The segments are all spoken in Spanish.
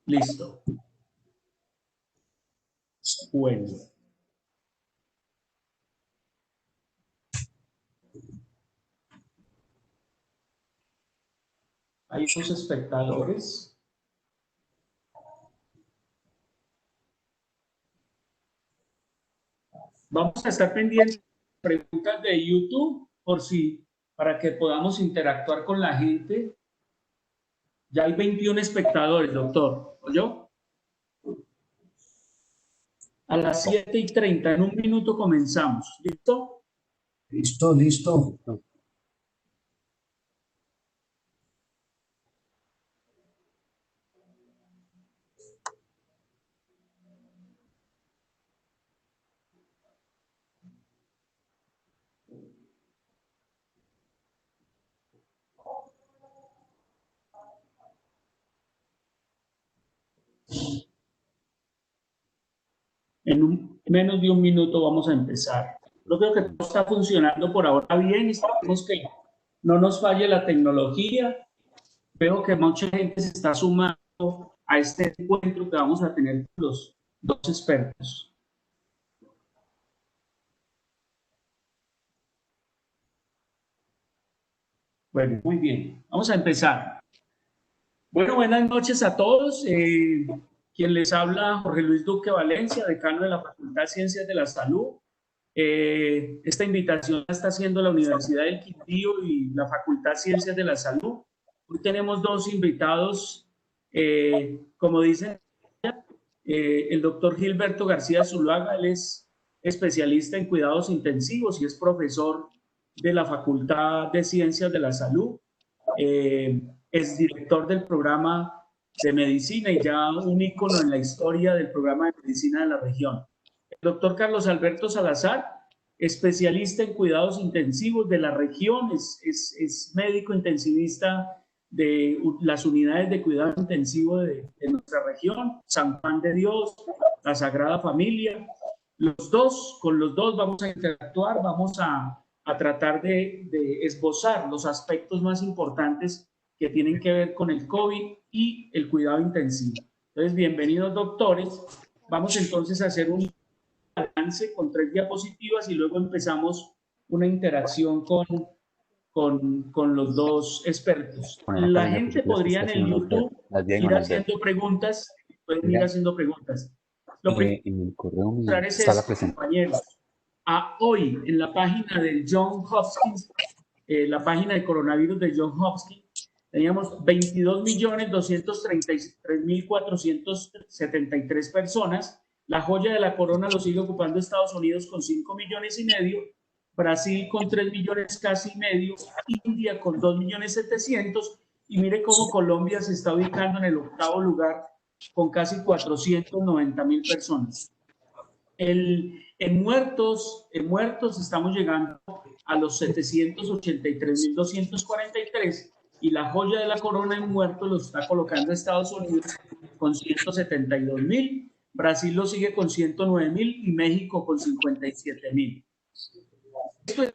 Listo. Bueno. Hay unos espectadores. Vamos a estar pendientes de preguntas de YouTube para que podamos interactuar con la gente. Ya hay 21 espectadores, doctor. ¿Oyó? A las 7:30, en un minuto comenzamos. ¿Listo? Listo, listo. En menos de un minuto vamos a empezar. Yo creo que todo está funcionando por ahora bien. Esperemos que no nos falle la tecnología. Veo que mucha gente se está sumando a este encuentro que vamos a tener con los dos expertos. Bueno, muy bien. Vamos a empezar. Bueno, buenas noches a todos. Quien les habla, Jorge Luis Duque Valencia, decano de la Facultad de Ciencias de la Salud. Esta invitación la está haciendo la Universidad del Quindío y la Facultad de Ciencias de la Salud. Hoy tenemos dos invitados, como dicen, el doctor Gilberto García Zuluaga. Él es especialista en cuidados intensivos y es profesor de la Facultad de Ciencias de la Salud. Es director del programa de medicina y ya un ícono en la historia del programa de medicina de la región. El doctor Carlos Alberto Salazar, especialista en cuidados intensivos de la región, es médico intensivista de las unidades de cuidado intensivo de nuestra región, San Juan de Dios, la Sagrada Familia. Con los dos vamos a interactuar, vamos a tratar de esbozar los aspectos más importantes que tienen que ver con el COVID y el cuidado intensivo. Entonces, bienvenidos, doctores. Vamos entonces a hacer un balance con 3 diapositivas y luego empezamos una interacción con los dos expertos. La gente podría en el YouTube ir haciendo preguntas, pueden ir haciendo preguntas. Lo primero en el correo es esto, compañeros. Hoy, en la página del John Hopkins, la página de coronavirus de John Hopkins, teníamos 22.233.473 personas. La joya de la corona lo sigue ocupando Estados Unidos con 5,5 millones, Brasil con 3 millones casi y medio, India con 2.700.000, y mire cómo Colombia se está ubicando en el 8º lugar con casi 490.000 personas. En muertos estamos llegando a los 783.243, y la joya de la corona en muertos lo está colocando Estados Unidos con 172.000, Brasil lo sigue con 109.000 y México con 57.000. Esto es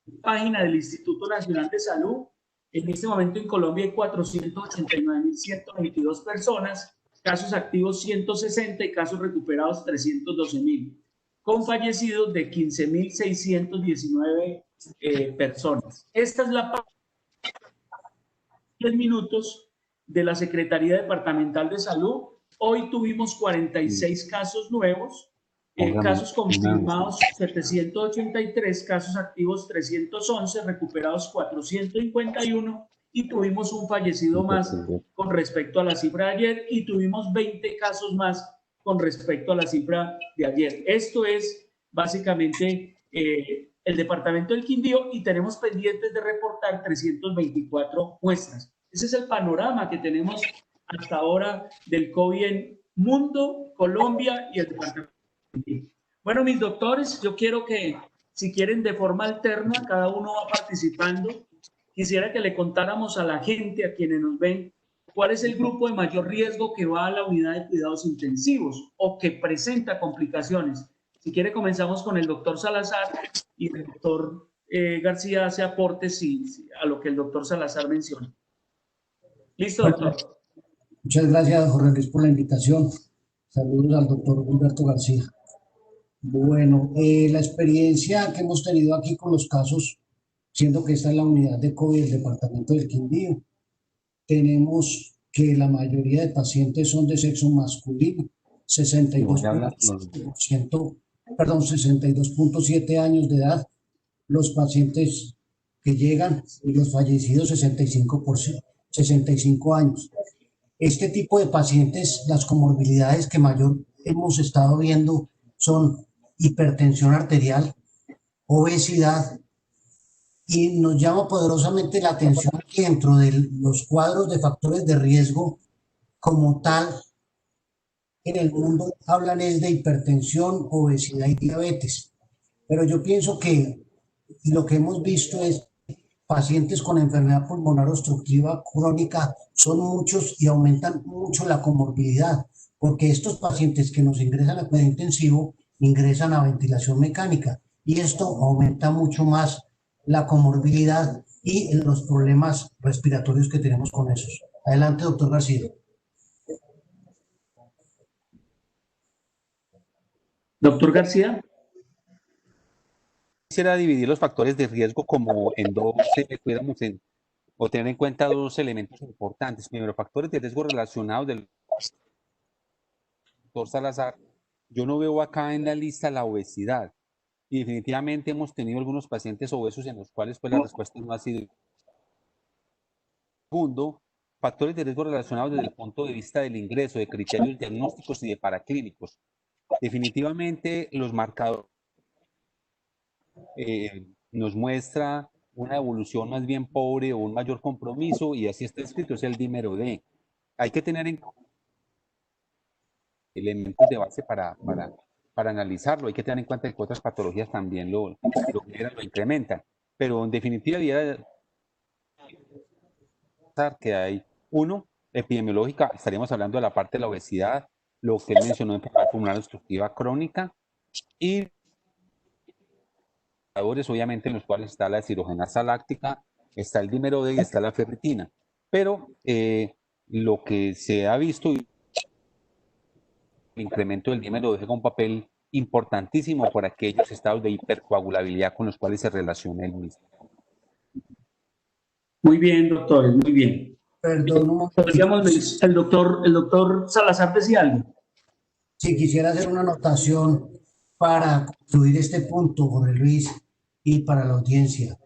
la página del Instituto Nacional de Salud. En este momento en Colombia hay 489.122 personas, casos activos 160 y casos recuperados 312.000, con fallecidos de 15.619 personas. Esta es la página 10 minutos de la Secretaría Departamental de Salud. Hoy tuvimos 46 casos nuevos, casos confirmados 783, casos activos 311, recuperados 451, y tuvimos un fallecido más con respecto a la cifra de ayer, y tuvimos 20 casos más con respecto a la cifra de ayer. Esto es básicamente el departamento del Quindío, y tenemos pendientes de reportar 324 muestras. Ese es el panorama que tenemos hasta ahora del COVID en mundo, Colombia y el departamento. Bueno, mis doctores, yo quiero que, si quieren, de forma alterna, cada uno va participando. Quisiera que le contáramos a la gente, a quienes nos ven, cuál es el grupo de mayor riesgo que va a la unidad de cuidados intensivos o que presenta complicaciones. Si quiere, comenzamos con el doctor Salazar, y el doctor García hace aportes a lo que el doctor Salazar menciona. ¿Listo, doctor? Muchas gracias, Jorge Luis, por la invitación. Saludos al doctor Humberto García. Bueno, la experiencia que hemos tenido aquí con los casos, siendo que esta es la unidad de COVID del departamento del Quindío, tenemos que la mayoría de pacientes son de sexo masculino, Y voy a hablar los 62.7%, perdón, 62.7 años de edad, los pacientes que llegan y los fallecidos 65%, 65 años. Este tipo de pacientes, las comorbilidades que mayor hemos estado viendo son hipertensión arterial, obesidad, y nos llama poderosamente la atención que dentro de los cuadros de factores de riesgo como tal en el mundo hablan es de hipertensión, obesidad y diabetes. Pero yo pienso que lo que hemos visto es pacientes con enfermedad pulmonar obstructiva crónica son muchos y aumentan mucho la comorbilidad, porque estos pacientes que nos ingresan a cuidado intensivo ingresan a ventilación mecánica y esto aumenta mucho más la comorbilidad y los problemas respiratorios que tenemos con esos. Adelante, doctor García. Doctor García. Quisiera dividir los factores de riesgo como en dos, pudiéramos o tener en cuenta dos elementos importantes. Primero, factores de riesgo relacionados del doctor Salazar. Yo no veo acá en la lista la obesidad. Y definitivamente hemos tenido algunos pacientes obesos en los cuales pues la respuesta no ha sido. Segundo, factores de riesgo relacionados desde el punto de vista del ingreso, de criterios diagnósticos y de paraclínicos. Definitivamente los marcadores nos muestra una evolución más bien pobre o un mayor compromiso, y así está escrito, es el dímero D. Hay que tener en elementos de base para analizarlo. Hay que tener en cuenta que otras patologías también lo incrementan. Pero en definitiva, que hay uno, epidemiológica, estaríamos hablando de la parte de la obesidad, lo que él mencionó, enfermedad pulmonar obstructiva crónica, y obviamente en los cuales está la deshidrogenasa láctica, está el dímero D y está la ferritina. Pero lo que se ha visto, el incremento del dímero D juega un papel importantísimo por aquellos estados de hipercoagulabilidad con los cuales se relaciona el mismo. Muy bien, doctores, muy bien. Perdón, un momentito. El doctor Salazar decía algo. Si quisiera hacer una anotación para concluir este punto, Jorge Luis, y para la audiencia.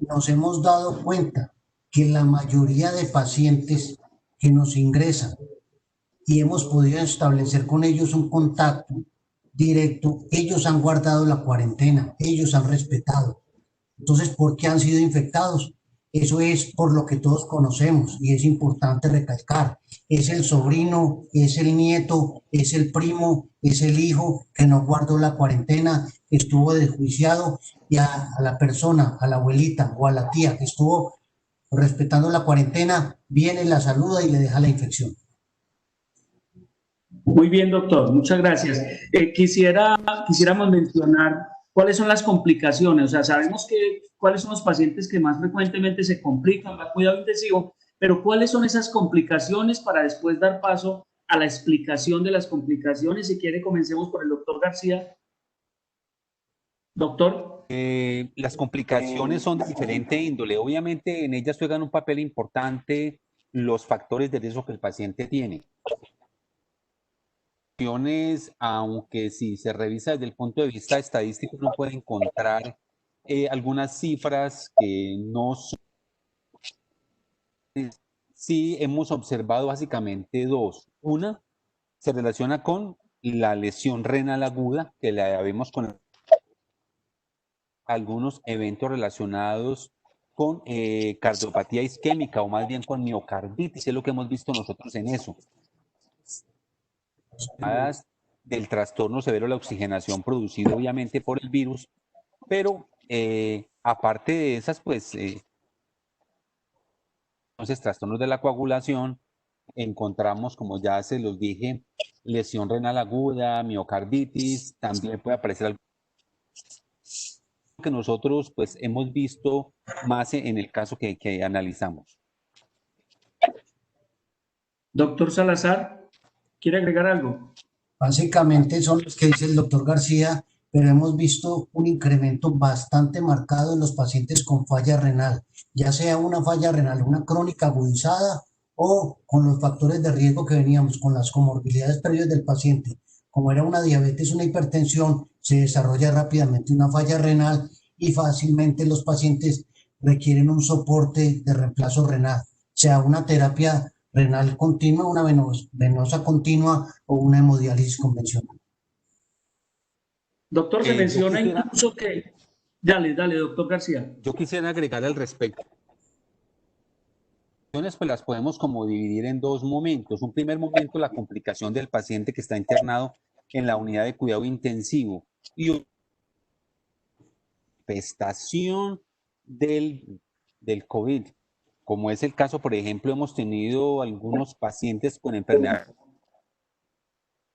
Nos hemos dado cuenta que la mayoría de pacientes que nos ingresan y hemos podido establecer con ellos un contacto directo, ellos han guardado la cuarentena, ellos han respetado. Entonces, ¿por qué han sido infectados? Eso es por lo que todos conocemos y es importante recalcar. Es el sobrino, es el nieto, es el primo, es el hijo que no guardó la cuarentena, que estuvo desjuiciado y a la persona, a la abuelita o a la tía que estuvo respetando la cuarentena, viene, la saluda y le deja la infección. Muy bien, doctor, muchas gracias. Quisiéramos mencionar cuáles son las complicaciones. O sea, sabemos cuáles son los pacientes que más frecuentemente se complican al cuidado intensivo, pero cuáles son esas complicaciones para después dar paso a la explicación de las complicaciones. Si quiere, comencemos por el doctor García. Doctor. Las complicaciones son de diferente índole. Obviamente en ellas juegan un papel importante los factores de riesgo que el paciente tiene. Aunque si se revisa desde el punto de vista estadístico, uno puede encontrar algunas cifras que no son. Sí, hemos observado básicamente dos. Una se relaciona con la lesión renal aguda, que la vemos con algunos eventos relacionados con cardiopatía isquémica o más bien con miocarditis, es lo que hemos visto nosotros en eso. Del trastorno severo de la oxigenación producido obviamente por el virus, pero aparte de esas, pues, entonces trastornos de la coagulación, encontramos, como ya se los dije, lesión renal aguda, miocarditis, también puede aparecer algo que nosotros pues hemos visto más en el caso que analizamos. Doctor Salazar, ¿quiere agregar algo? Básicamente son los que dice el doctor García, pero hemos visto un incremento bastante marcado en los pacientes con falla renal, ya sea una falla renal, una crónica agudizada o con los factores de riesgo que veníamos, con las comorbilidades previas del paciente. Como era una diabetes, una hipertensión, se desarrolla rápidamente una falla renal y fácilmente los pacientes requieren un soporte de reemplazo renal, sea una terapia renal continua, una venosa continua o una hemodiálisis convencional. Doctor, se Yo menciona quisiera, incluso que... Dale, dale, doctor García. yo quisiera agregar al respecto. Pues las podemos como dividir en dos momentos. Un primer momento, la complicación del paciente que está internado en la unidad de cuidado intensivo y una manifestación del COVID. Como es el caso, por ejemplo, hemos tenido algunos pacientes con enfermedad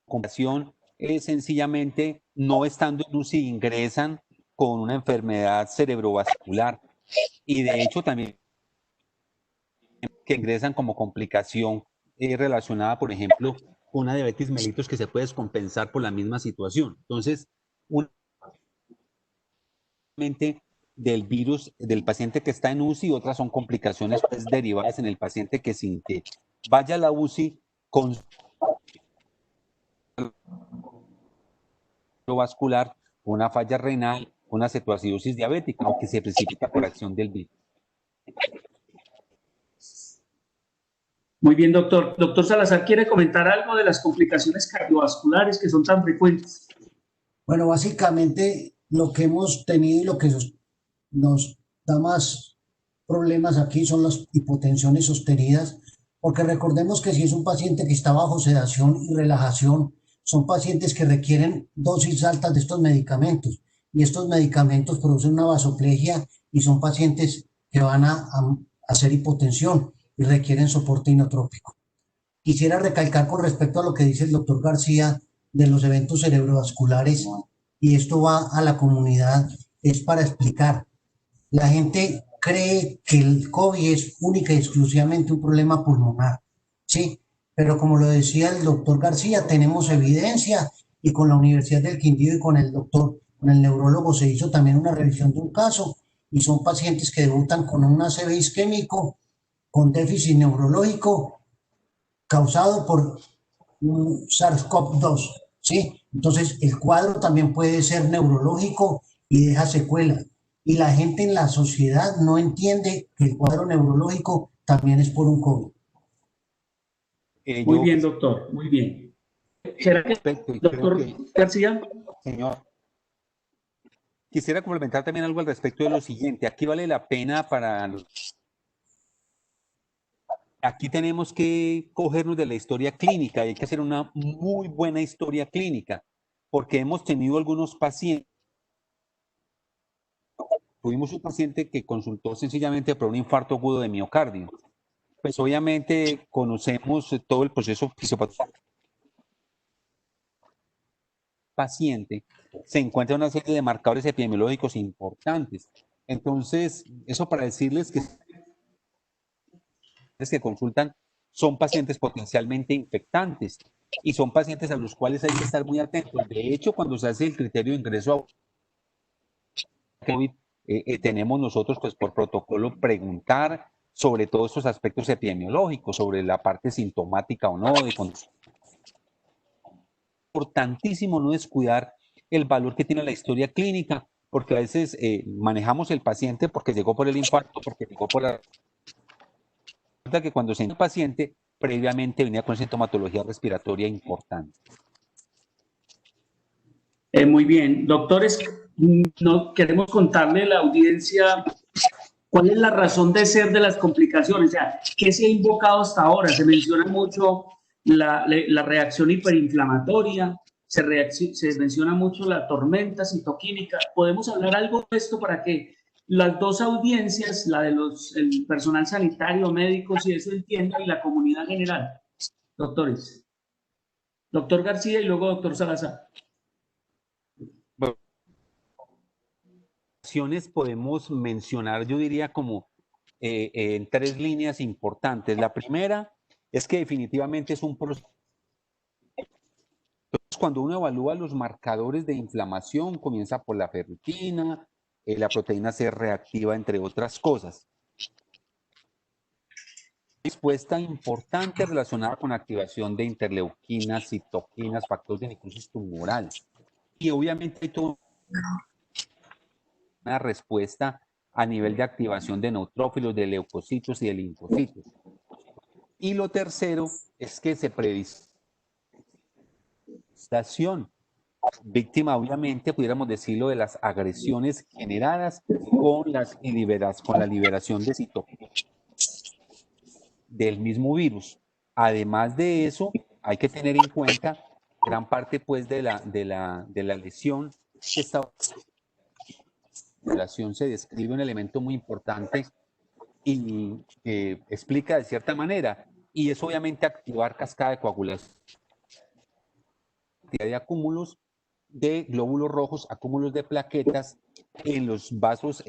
complicación, sencillamente no estando en UCI ingresan con una enfermedad cerebrovascular y de hecho también que ingresan como complicación relacionada, por ejemplo, con una diabetes mellitus que se puede descompensar por la misma situación. Entonces, una del virus del paciente que está en UCI y otras son complicaciones pues, derivadas en el paciente que sin que vaya a la UCI con vascular, una falla renal, una cetoacidosis diabética, aunque se precipita por acción del virus. Muy bien, doctor. Doctor Salazar, ¿quiere comentar algo de las complicaciones cardiovasculares que son tan frecuentes? Bueno, básicamente lo que hemos tenido y lo que nos da más problemas aquí son las hipotensiones sostenidas, porque recordemos que si es un paciente que está bajo sedación y relajación, son pacientes que requieren dosis altas de estos medicamentos y estos medicamentos producen una vasoplegia y son pacientes que van a hacer hipotensión y requieren soporte inotrópico. Quisiera recalcar con respecto a lo que dice el doctor García de los eventos cerebrovasculares, y esto va a la comunidad, es para explicar. La gente cree que el COVID es única y exclusivamente un problema pulmonar, ¿sí? Pero como lo decía el doctor García, tenemos evidencia y con la Universidad del Quindío y con el neurólogo se hizo también una revisión de un caso y son pacientes que debutan con un ACV isquémico, con déficit neurológico causado por un SARS-CoV-2, ¿sí? Entonces, el cuadro también puede ser neurológico y deja secuela. Y la gente en la sociedad no entiende que el cuadro neurológico también es por un COVID. Muy Yo bien, doctor. Muy bien. ¿Será que, respecto, y creo doctor que, García? señor, quisiera complementar también algo al respecto de lo siguiente. Aquí vale la pena aquí tenemos que cogernos de la historia clínica y hay que hacer una muy buena historia clínica, porque hemos tenido algunos pacientes. Tuvimos un paciente que consultó sencillamente por un infarto agudo de miocardio. Pues obviamente conocemos todo el proceso fisiopatológico paciente, se encuentra una serie de marcadores epidemiológicos importantes. Entonces, eso para decirles que consultan son pacientes potencialmente infectantes y son pacientes a los cuales hay que estar muy atentos. De hecho, cuando se hace el criterio de ingreso a COVID, tenemos nosotros, pues por protocolo, preguntar sobre todos estos aspectos epidemiológicos, sobre la parte sintomática o no, de importantísimo no descuidar el valor que tiene la historia clínica, porque a veces manejamos el paciente porque llegó por el infarto, porque llegó por la... que cuando se el paciente previamente venía con sintomatología respiratoria importante. Muy bien. Doctores, no, queremos contarle a la audiencia cuál es la razón de ser de las complicaciones. O sea, ¿qué se ha invocado hasta ahora? Se menciona mucho la reacción hiperinflamatoria, se menciona mucho la tormenta citoquímica. ¿Podemos hablar algo de esto para que las dos audiencias, la de el personal sanitario, médicos y eso entiendan, y la comunidad general? Doctores. Doctor García y luego doctor Salazar. Podemos mencionar, yo diría, como en tres líneas importantes. La primera es que definitivamente es un proceso. Entonces, cuando uno evalúa los marcadores de inflamación, comienza por la ferritina, la proteína C reactiva, entre otras cosas. Respuesta importante relacionada con activación de interleuquinas, citoquinas, factores de necrosis tumoral. Y obviamente hay toda una respuesta a nivel de activación de neutrófilos, de leucocitos y de linfocitos. Y lo tercero es que se predispone víctima, obviamente, pudiéramos decirlo, de las agresiones generadas con la liberación de citoquinas del mismo virus. Además de eso, hay que tener en cuenta gran parte pues de la lesión que esta relación se describe un elemento muy importante y explica de cierta manera, y es obviamente activar cascada de coagulación de acúmulos de glóbulos rojos, acúmulos de plaquetas en los vasos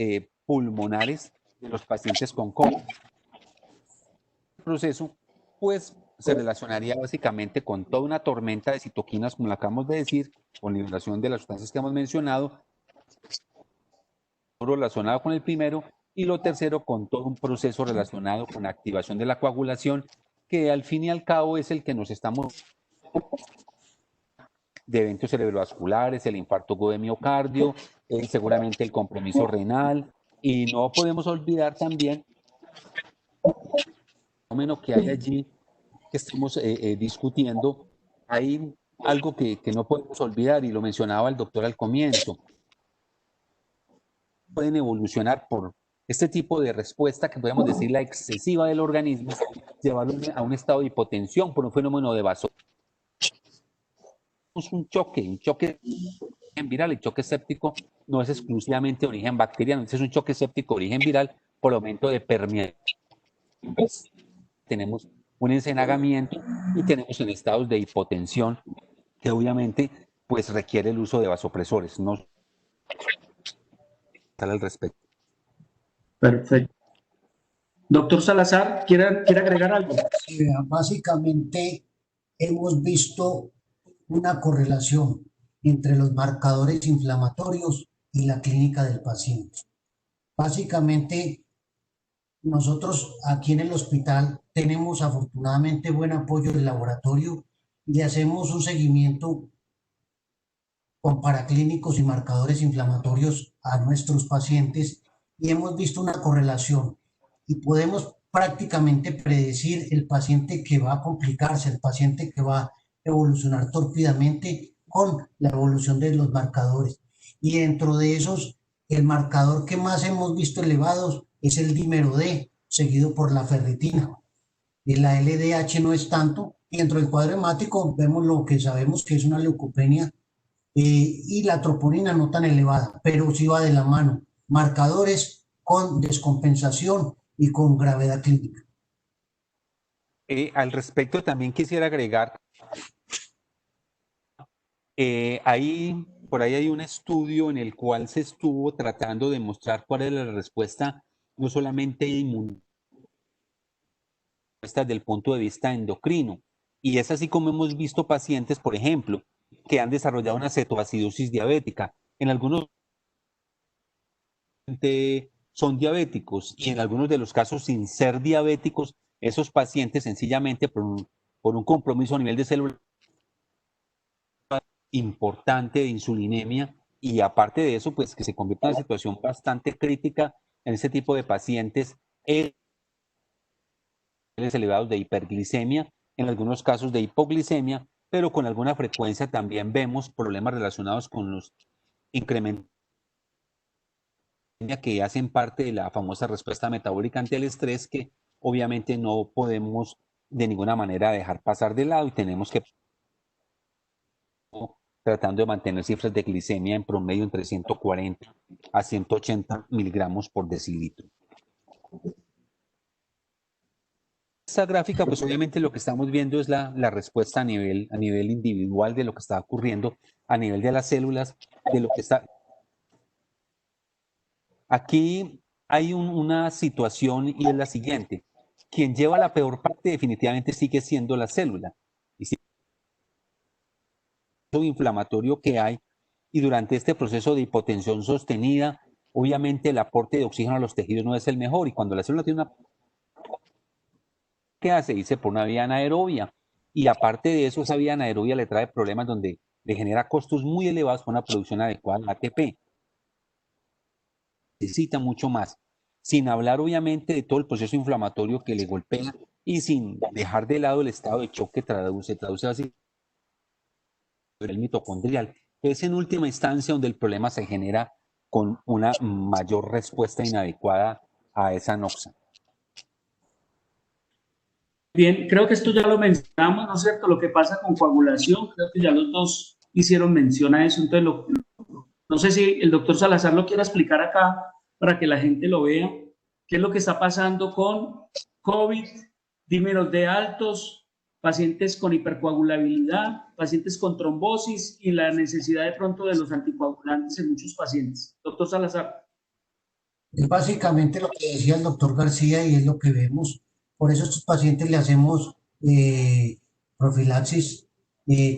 pulmonares de los pacientes con COVID. El proceso, pues, se relacionaría básicamente con toda una tormenta de citoquinas, como la acabamos de decir, con liberación de las sustancias que hemos mencionado, relacionado con el primero, y lo tercero con todo un proceso relacionado con la activación de la coagulación, que al fin y al cabo es el que nos estamos de eventos cerebrovasculares, el infarto agudo de miocardio, seguramente el compromiso renal, y no podemos olvidar también el fenómeno que hay allí que estamos discutiendo. Hay algo que no podemos olvidar, y lo mencionaba el doctor al comienzo. Pueden evolucionar por este tipo de respuesta, que podemos decir la excesiva del organismo, llevarlo a un estado de hipotensión por un fenómeno de vasopresión. Un choque viral. El choque séptico no es exclusivamente de origen bacteriano, es un choque séptico de origen viral por aumento de permeabilidad. Tenemos un encenagamiento y tenemos en estados de hipotensión que obviamente pues requiere el uso de vasopresores. No al respecto. Perfecto. Doctor Salazar, ¿quiere agregar algo? Básicamente hemos visto una correlación entre los marcadores inflamatorios y la clínica del paciente. Básicamente, nosotros aquí en el hospital tenemos afortunadamente buen apoyo del laboratorio y hacemos un seguimiento con paraclínicos y marcadores inflamatorios a nuestros pacientes y hemos visto una correlación y podemos prácticamente predecir el paciente que va a complicarse, el paciente que va a evolucionar torpidamente con la evolución de los marcadores. Y dentro de esos, el marcador que más hemos visto elevados es el dímero D, seguido por la ferritina. Y la LDH no es tanto, y dentro del cuadro hemático vemos lo que sabemos que es una leucopenia y la troponina no tan elevada, pero sí va de la mano. Marcadores con descompensación y con gravedad clínica. Al respecto, también quisiera agregar, por ahí hay un estudio en el cual se estuvo tratando de mostrar cuál es la respuesta, no solamente inmunológica, desde el punto de vista endocrino. Y es así como hemos visto pacientes, por ejemplo, que han desarrollado una cetoacidosis diabética. En algunos son diabéticos y en algunos de los casos sin ser diabéticos, esos pacientes sencillamente por un compromiso a nivel de células importante de insulinemia, y aparte de eso, pues que se convierte en una situación bastante crítica en ese tipo de pacientes, elevados de hiperglicemia, en algunos casos de hipoglicemia, pero con alguna frecuencia también vemos problemas relacionados con los incrementos que hacen parte de la famosa respuesta metabólica ante el estrés, que obviamente no podemos de ninguna manera dejar pasar de lado y tenemos que tratando de mantener cifras de glicemia en promedio entre 140 a 180 miligramos por decilitro. Esta gráfica, pues obviamente lo que estamos viendo es la respuesta a nivel individual de lo que está ocurriendo a nivel de las células, de lo que está. Aquí hay una situación y es la siguiente. quien lleva la peor parte definitivamente sigue siendo la célula. Y si el inflamatorio que hay, y durante este proceso de hipotensión sostenida, obviamente el aporte de oxígeno a los tejidos no es el mejor, y cuando la célula tiene una... ¿Qué hace? Dice por una vía anaerobia. Y aparte de eso, esa vía anaerobia le trae problemas donde le genera costos muy elevados para una producción adecuada de ATP. Necesita mucho más. Sin hablar, obviamente, de todo el proceso inflamatorio que le golpea y sin dejar de lado el estado de shock que traduce así el mitocondrial. Es en última instancia donde el problema se genera con una mayor respuesta inadecuada a esa noxa. Bien, creo que esto ya lo mencionamos, ¿no es cierto? Lo que pasa con coagulación, creo que ya los dos hicieron mención a eso. Entonces, no sé si el doctor Salazar lo quiere explicar acá para que la gente lo vea. ¿Qué es lo que está pasando con COVID, dímeros de altos, pacientes con hipercoagulabilidad, pacientes con trombosis y la necesidad de pronto de los anticoagulantes en muchos pacientes? Doctor Salazar. Es básicamente lo que decía el doctor García y es lo que vemos. Por eso a estos pacientes le hacemos profilaxis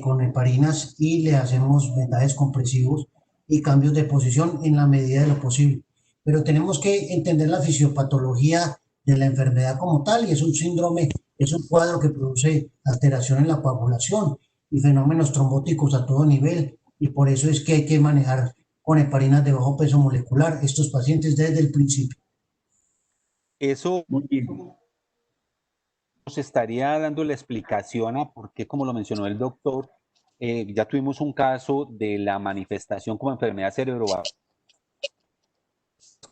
con heparinas y le hacemos vendajes compresivos y cambios de posición en la medida de lo posible. Pero tenemos que entender la fisiopatología de la enfermedad como tal, y es un síndrome, es un cuadro que produce alteración en la coagulación y fenómenos trombóticos a todo nivel, y por eso es que hay que manejar con heparinas de bajo peso molecular estos pacientes desde el principio. Eso Muy bien. nos estaría dando la explicación a por qué, como lo mencionó el doctor, ya tuvimos un caso de la manifestación como enfermedad cerebrovascular,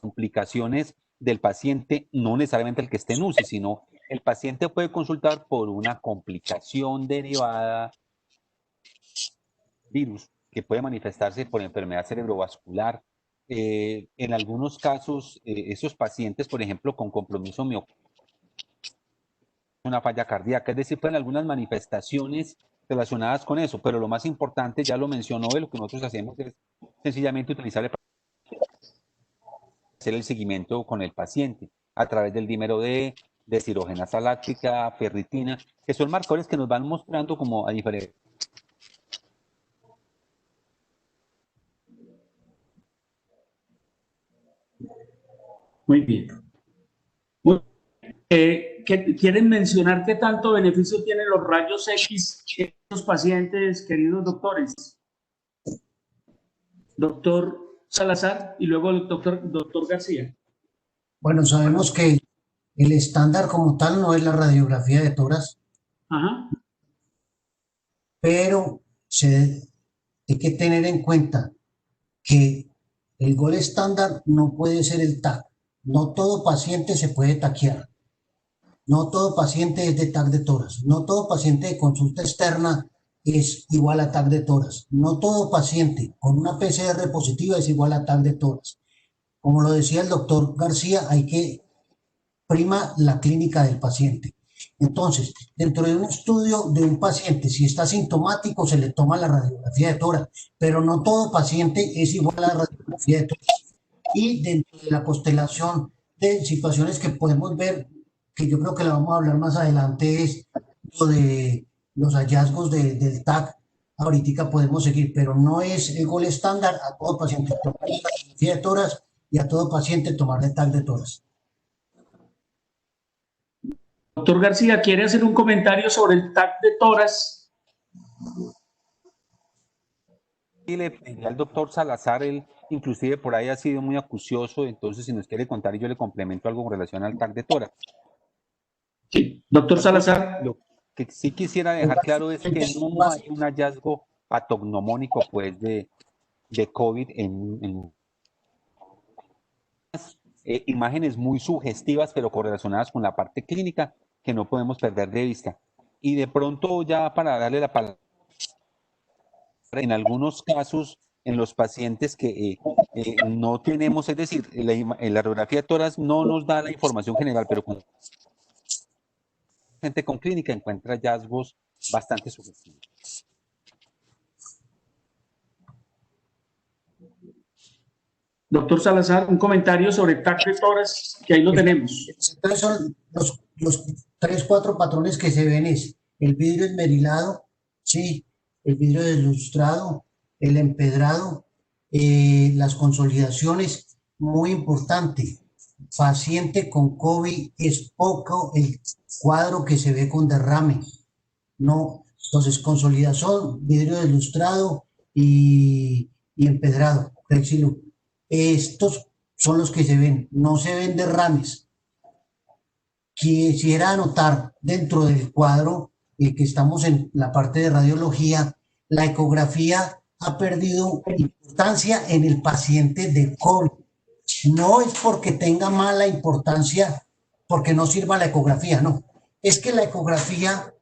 complicaciones del paciente, no necesariamente el que esté en UCI, sino el paciente puede consultar por una complicación derivada virus que puede manifestarse por enfermedad cerebrovascular. En algunos casos, esos pacientes, por ejemplo, con compromiso miocárdico, una falla cardíaca, es decir, pueden algunas manifestaciones relacionadas con eso, pero lo más importante, ya lo mencionó, de lo que nosotros hacemos es sencillamente utilizar el hacer el seguimiento con el paciente a través del dímero D, deshidrogenasa láctica, ferritina, que son marcadores que nos van mostrando como a diferentes. Muy bien. ¿Quieren mencionar qué tanto beneficio tienen los rayos X en estos pacientes, queridos doctores? Doctor Salazar y luego el doctor García. Bueno, sabemos que el estándar como tal no es la radiografía de tórax, Ajá. pero hay que tener en cuenta que el gol estándar no puede ser el TAC. No todo paciente se puede taquear. No todo paciente es de TAC de tórax. No todo paciente de consulta externa es igual a TAC de tórax. No todo paciente con una PCR positiva es igual a TAC de tórax. Como lo decía el doctor García, hay que prima la clínica del paciente. Entonces, dentro de un estudio de un paciente, si está sintomático, se le toma la radiografía de tórax, pero no todo paciente es igual a la radiografía de tórax. Y dentro de la constelación de situaciones que podemos ver, que yo creo que la vamos a hablar más adelante, es lo de los hallazgos del TAC. Ahorita podemos seguir, pero no es el gol estándar a todo paciente tomar la radiografía de tórax y a todo paciente tomar el TAC de tórax. Doctor García, ¿quiere hacer un comentario sobre el TAC de tórax? Y le pedí al doctor Salazar, él inclusive por ahí ha sido muy acucioso, entonces si nos quiere contar yo le complemento algo con relación al TAC de tórax. Sí, doctor Salazar. Lo que sí quisiera dejar claro es que no hay un hallazgo patognomónico pues de COVID en imágenes muy sugestivas pero correlacionadas con la parte clínica que no podemos perder de vista. Y de pronto ya para darle la palabra, en algunos casos en los pacientes que no tenemos, es decir, la radiografía de tórax no nos da la información general, pero con gente con clínica encuentra hallazgos bastante sugestivos. Doctor Salazar, un comentario sobre TAC de tórax, que ahí lo tenemos. Entonces son los 3, 4 patrones que se ven es el vidrio esmerilado, sí, el vidrio deslustrado, el empedrado, las consolidaciones, muy importante. Paciente con COVID es poco el cuadro que se ve con derrame, no. Entonces, consolidación, vidrio deslustrado y empedrado, Plexilo. Estos son los que se ven, no se ven derrames. Quisiera anotar dentro del cuadro que estamos en la parte de radiología, la ecografía ha perdido importancia en el paciente de COVID. No es porque tenga mala importancia, porque no sirva la ecografía, no. Es que la ecografía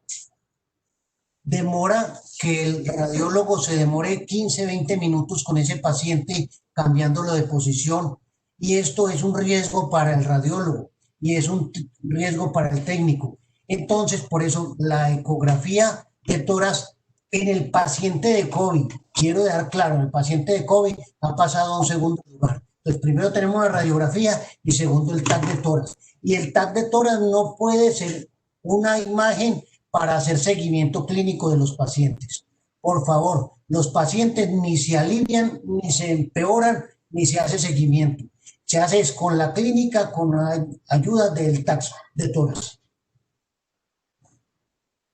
demora que el radiólogo se demore 15, 20 minutos con ese paciente cambiándolo de posición. Y esto es un riesgo para el radiólogo y es un riesgo para el técnico. Entonces, por eso la ecografía de tórax en el paciente de COVID, quiero dejar claro, el paciente de COVID ha pasado a un segundo lugar. Entonces, primero tenemos la radiografía y segundo el TAC de tórax. Y el TAC de tórax no puede ser una imagen para hacer seguimiento clínico de los pacientes. Por favor, los pacientes ni se alivian, ni se empeoran, ni se hace seguimiento. Se hace es con la clínica, con la ayuda del TAC de tórax.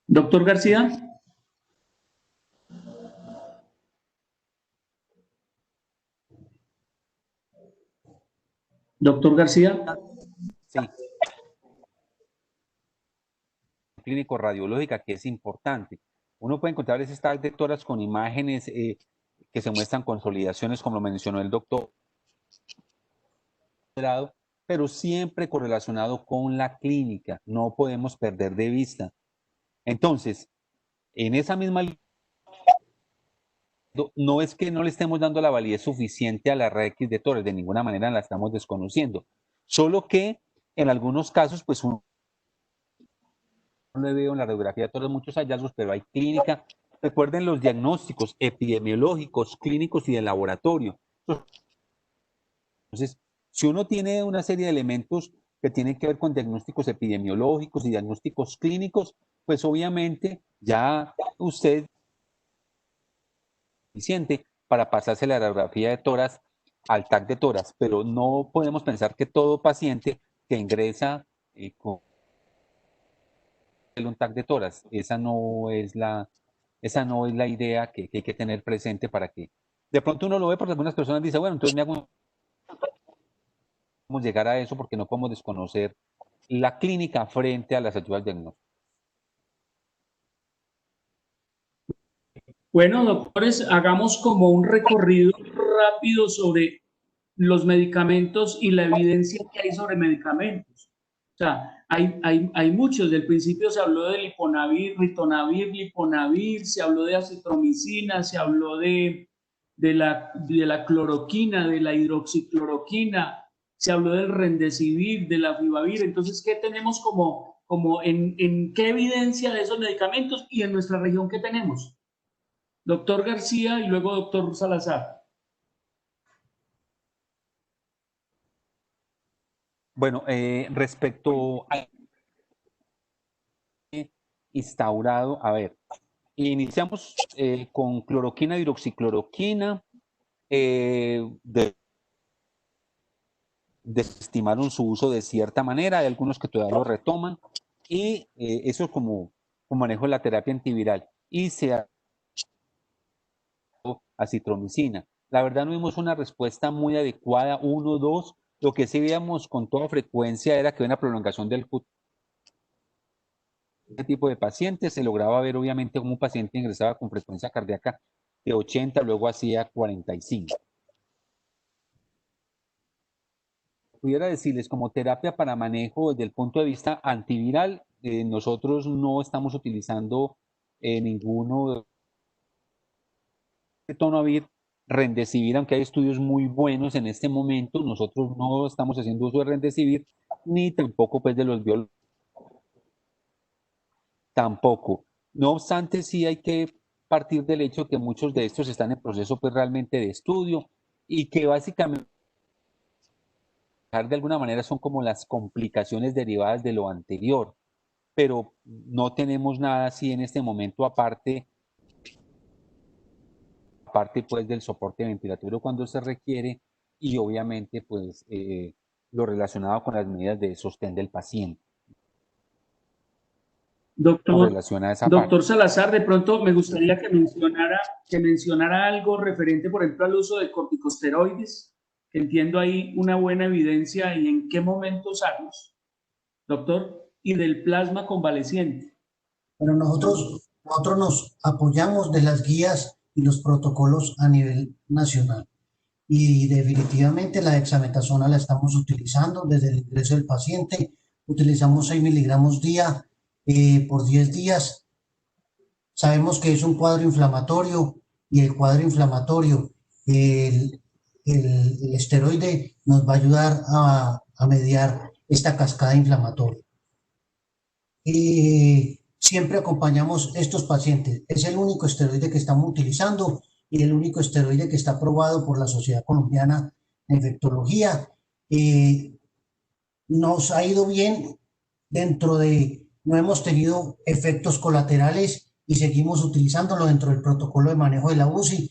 Doctor García. Doctor García. Sí. Clínico radiológica, que es importante. Uno puede encontrar ese TAC de tórax con imágenes que se muestran consolidaciones, como lo mencionó el doctor, pero siempre correlacionado con la clínica. No podemos perder de vista. Entonces, en esa misma no es que no le estemos dando la validez suficiente a la RX de tórax, de ninguna manera la estamos desconociendo. Solo que en algunos casos, pues uno le veo en la radiografía de tórax muchos hallazgos, pero hay clínica. Recuerden los diagnósticos epidemiológicos, clínicos y de laboratorio. Entonces, si uno tiene una serie de elementos que tienen que ver con diagnósticos epidemiológicos y diagnósticos clínicos, pues obviamente ya usted suficiente para pasarse la radiografía de tórax al TAC de tórax, pero no podemos pensar que todo paciente que ingresa con un TAC de tórax, esa no es la idea que hay que tener presente para que de pronto uno lo ve porque algunas personas dicen, bueno, entonces me hago llegar a eso porque no podemos desconocer la clínica frente a las ayudas diagnósticas. Bueno, doctores, hagamos como un recorrido rápido sobre los medicamentos y la evidencia que hay sobre medicamentos. O sea, hay muchos. Del principio se habló de liponavir, ritonavir, liponavir, se habló de acitromicina, se habló de la cloroquina, de la hidroxicloroquina, se habló del remdesivir, de la fibavir. Entonces, ¿qué tenemos como en qué evidencia de esos medicamentos y en nuestra región qué tenemos? Doctor García y luego doctor Salazar. Bueno, respecto a instaurado, a ver, iniciamos con cloroquina, hidroxicloroquina, desestimaron su uso de cierta manera, hay algunos que todavía lo retoman, y eso es como manejo de la terapia antiviral, y se ha acitromicina. La verdad no vimos una respuesta muy adecuada, 1, 2, lo que sí veíamos con toda frecuencia era que una prolongación del este tipo de pacientes. Se lograba ver obviamente como un paciente ingresaba con frecuencia cardíaca de 80, luego hacía 45. Pudiera decirles como terapia para manejo desde el punto de vista antiviral, nosotros no estamos utilizando ninguno de tonavir, remdesivir, aunque hay estudios muy buenos en este momento, nosotros no estamos haciendo uso de remdesivir, ni tampoco pues de los biológicos. Tampoco. No obstante, sí hay que partir del hecho que muchos de estos están en proceso pues realmente de estudio y que básicamente de alguna manera son como las complicaciones derivadas de lo anterior, pero no tenemos nada así en este momento aparte pues del soporte ventilatorio cuando se requiere y obviamente pues lo relacionado con las medidas de sostén del paciente con Doctor, relación a esa parte. doctor Salazar, de pronto me gustaría que mencionara algo referente, por ejemplo, al uso de corticosteroides, que entiendo ahí una buena evidencia y en qué momento usarlos, doctor, y del plasma convaleciente. Pero nosotros nos apoyamos de las guías y los protocolos a nivel nacional. Y definitivamente la dexametasona la estamos utilizando desde el ingreso del paciente. Utilizamos 6 miligramos día por 10 días. Sabemos que es un cuadro inflamatorio y el cuadro inflamatorio, el, el esteroide nos va a ayudar a mediar esta cascada inflamatoria. Siempre acompañamos estos pacientes. Es el único esteroide que estamos utilizando y el único esteroide que está aprobado por la Sociedad Colombiana de Infectología. Nos ha ido bien no hemos tenido efectos colaterales y seguimos utilizándolo dentro del protocolo de manejo de la UCI.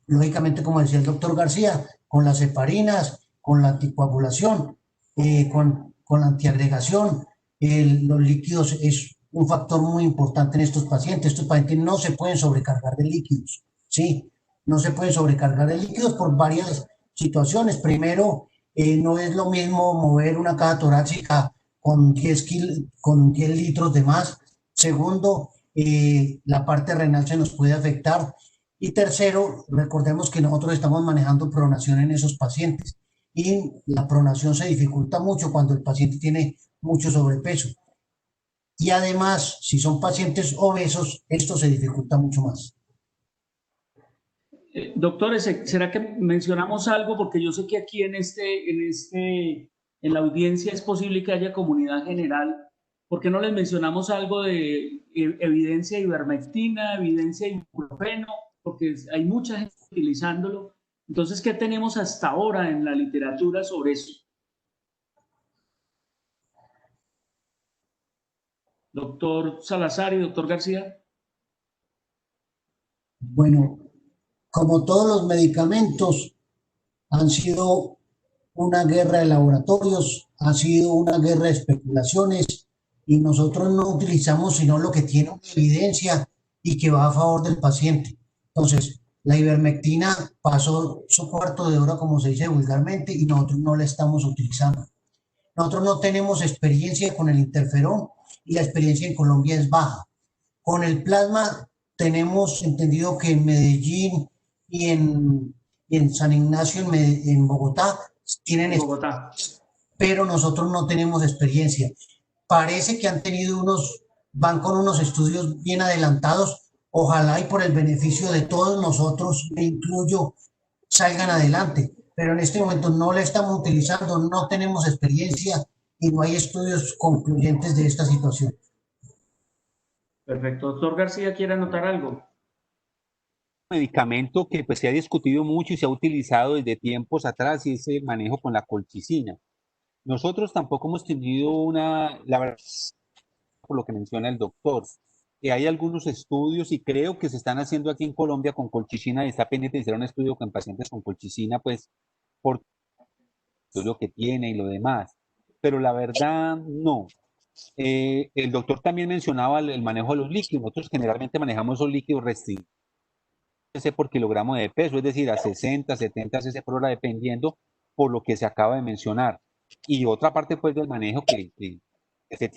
Lógicamente, como decía el doctor García, con las heparinas, con la anticoagulación, con la antiagregación, los líquidos es un factor muy importante en estos pacientes. Estos pacientes no se pueden sobrecargar de líquidos, ¿sí? No se pueden sobrecargar de líquidos por varias situaciones. Primero, no es lo mismo mover una caja torácica con 10 litros de más. Segundo, la parte renal se nos puede afectar. Y tercero, recordemos que nosotros estamos manejando pronación en esos pacientes y la pronación se dificulta mucho cuando el paciente tiene mucho sobrepeso. Y además, si son pacientes obesos, esto se dificulta mucho más. Doctores, ¿será que mencionamos algo? Porque yo sé que aquí en la audiencia es posible que haya comunidad general. ¿Por qué no les mencionamos algo de evidencia de ivermectina, evidencia de ibuprofeno? Porque hay mucha gente utilizándolo. Entonces, ¿qué tenemos hasta ahora en la literatura sobre eso? Doctor Salazar y doctor García. Bueno, como todos los medicamentos, han sido una guerra de laboratorios, ha sido una guerra de especulaciones y nosotros no utilizamos sino lo que tiene una evidencia y que va a favor del paciente. Entonces, la ivermectina pasó su cuarto de hora, como se dice vulgarmente, y nosotros no la estamos utilizando. Nosotros no tenemos experiencia con el interferón y la experiencia en Colombia es baja. Con el plasma tenemos entendido que en Medellín y en San Ignacio, en Bogotá, tienen Bogotá. pero nosotros no tenemos experiencia. Parece que van con unos estudios bien adelantados, ojalá y por el beneficio de todos nosotros, me incluyo, salgan adelante, pero en este momento no la estamos utilizando, no tenemos experiencia y no hay estudios concluyentes de esta situación. Perfecto. Doctor García, ¿quiere anotar algo? Medicamento que pues se ha discutido mucho y se ha utilizado desde tiempos atrás y ese manejo con la colchicina. Nosotros tampoco hemos tenido la verdad, por lo que menciona el doctor, que hay algunos estudios y creo que se están haciendo aquí en Colombia con colchicina y está pendiente de hacer un estudio con pacientes con colchicina, pues por lo que tiene y lo demás. Pero la verdad, no. El doctor también mencionaba el manejo de los líquidos. Nosotros generalmente manejamos esos líquidos restrictivos por kilogramo de peso, es decir, a 60, 70 cc por hora, dependiendo por lo que se acaba de mencionar. Y otra parte, pues, del manejo que se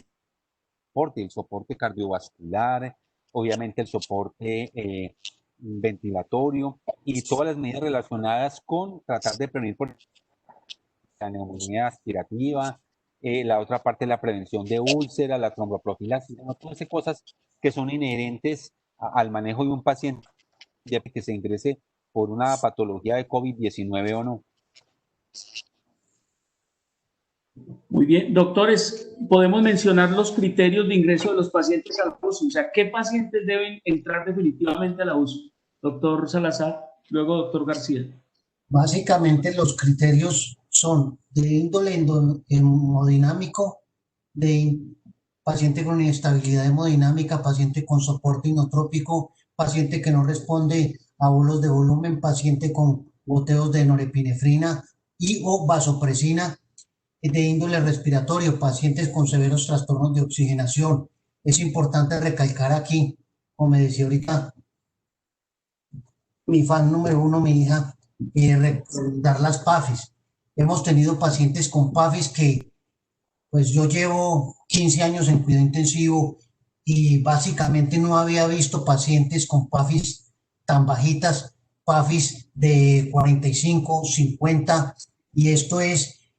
el soporte cardiovascular, obviamente el soporte ventilatorio y todas las medidas relacionadas con tratar de prevenir por la neumonía aspirativa, la otra parte la prevención de úlceras, la tromboprofilaxis, ¿no? Todas esas cosas que son inherentes al manejo de un paciente que se ingrese por una patología de COVID-19 o no. Muy bien, doctores, podemos mencionar los criterios de ingreso de los pacientes a la UCI, o sea, ¿qué pacientes deben entrar definitivamente a la UCI? Doctor Salazar, luego doctor García. Básicamente los criterios son de índole hemodinámico, de paciente con inestabilidad hemodinámica, paciente con soporte inotrópico, paciente que no responde a bolos de volumen, paciente con goteos de norepinefrina y o vasopresina, de índole respiratorio, pacientes con severos trastornos de oxigenación. Es importante recalcar aquí, como me decía ahorita mi fan número uno, mi hija, recordar las PAFIs. Hemos tenido pacientes con PAFIs que, pues yo llevo 15 años en cuidado intensivo y básicamente no había visto pacientes con PAFIs tan bajitas, PAFIs de 45, 50, y esto es,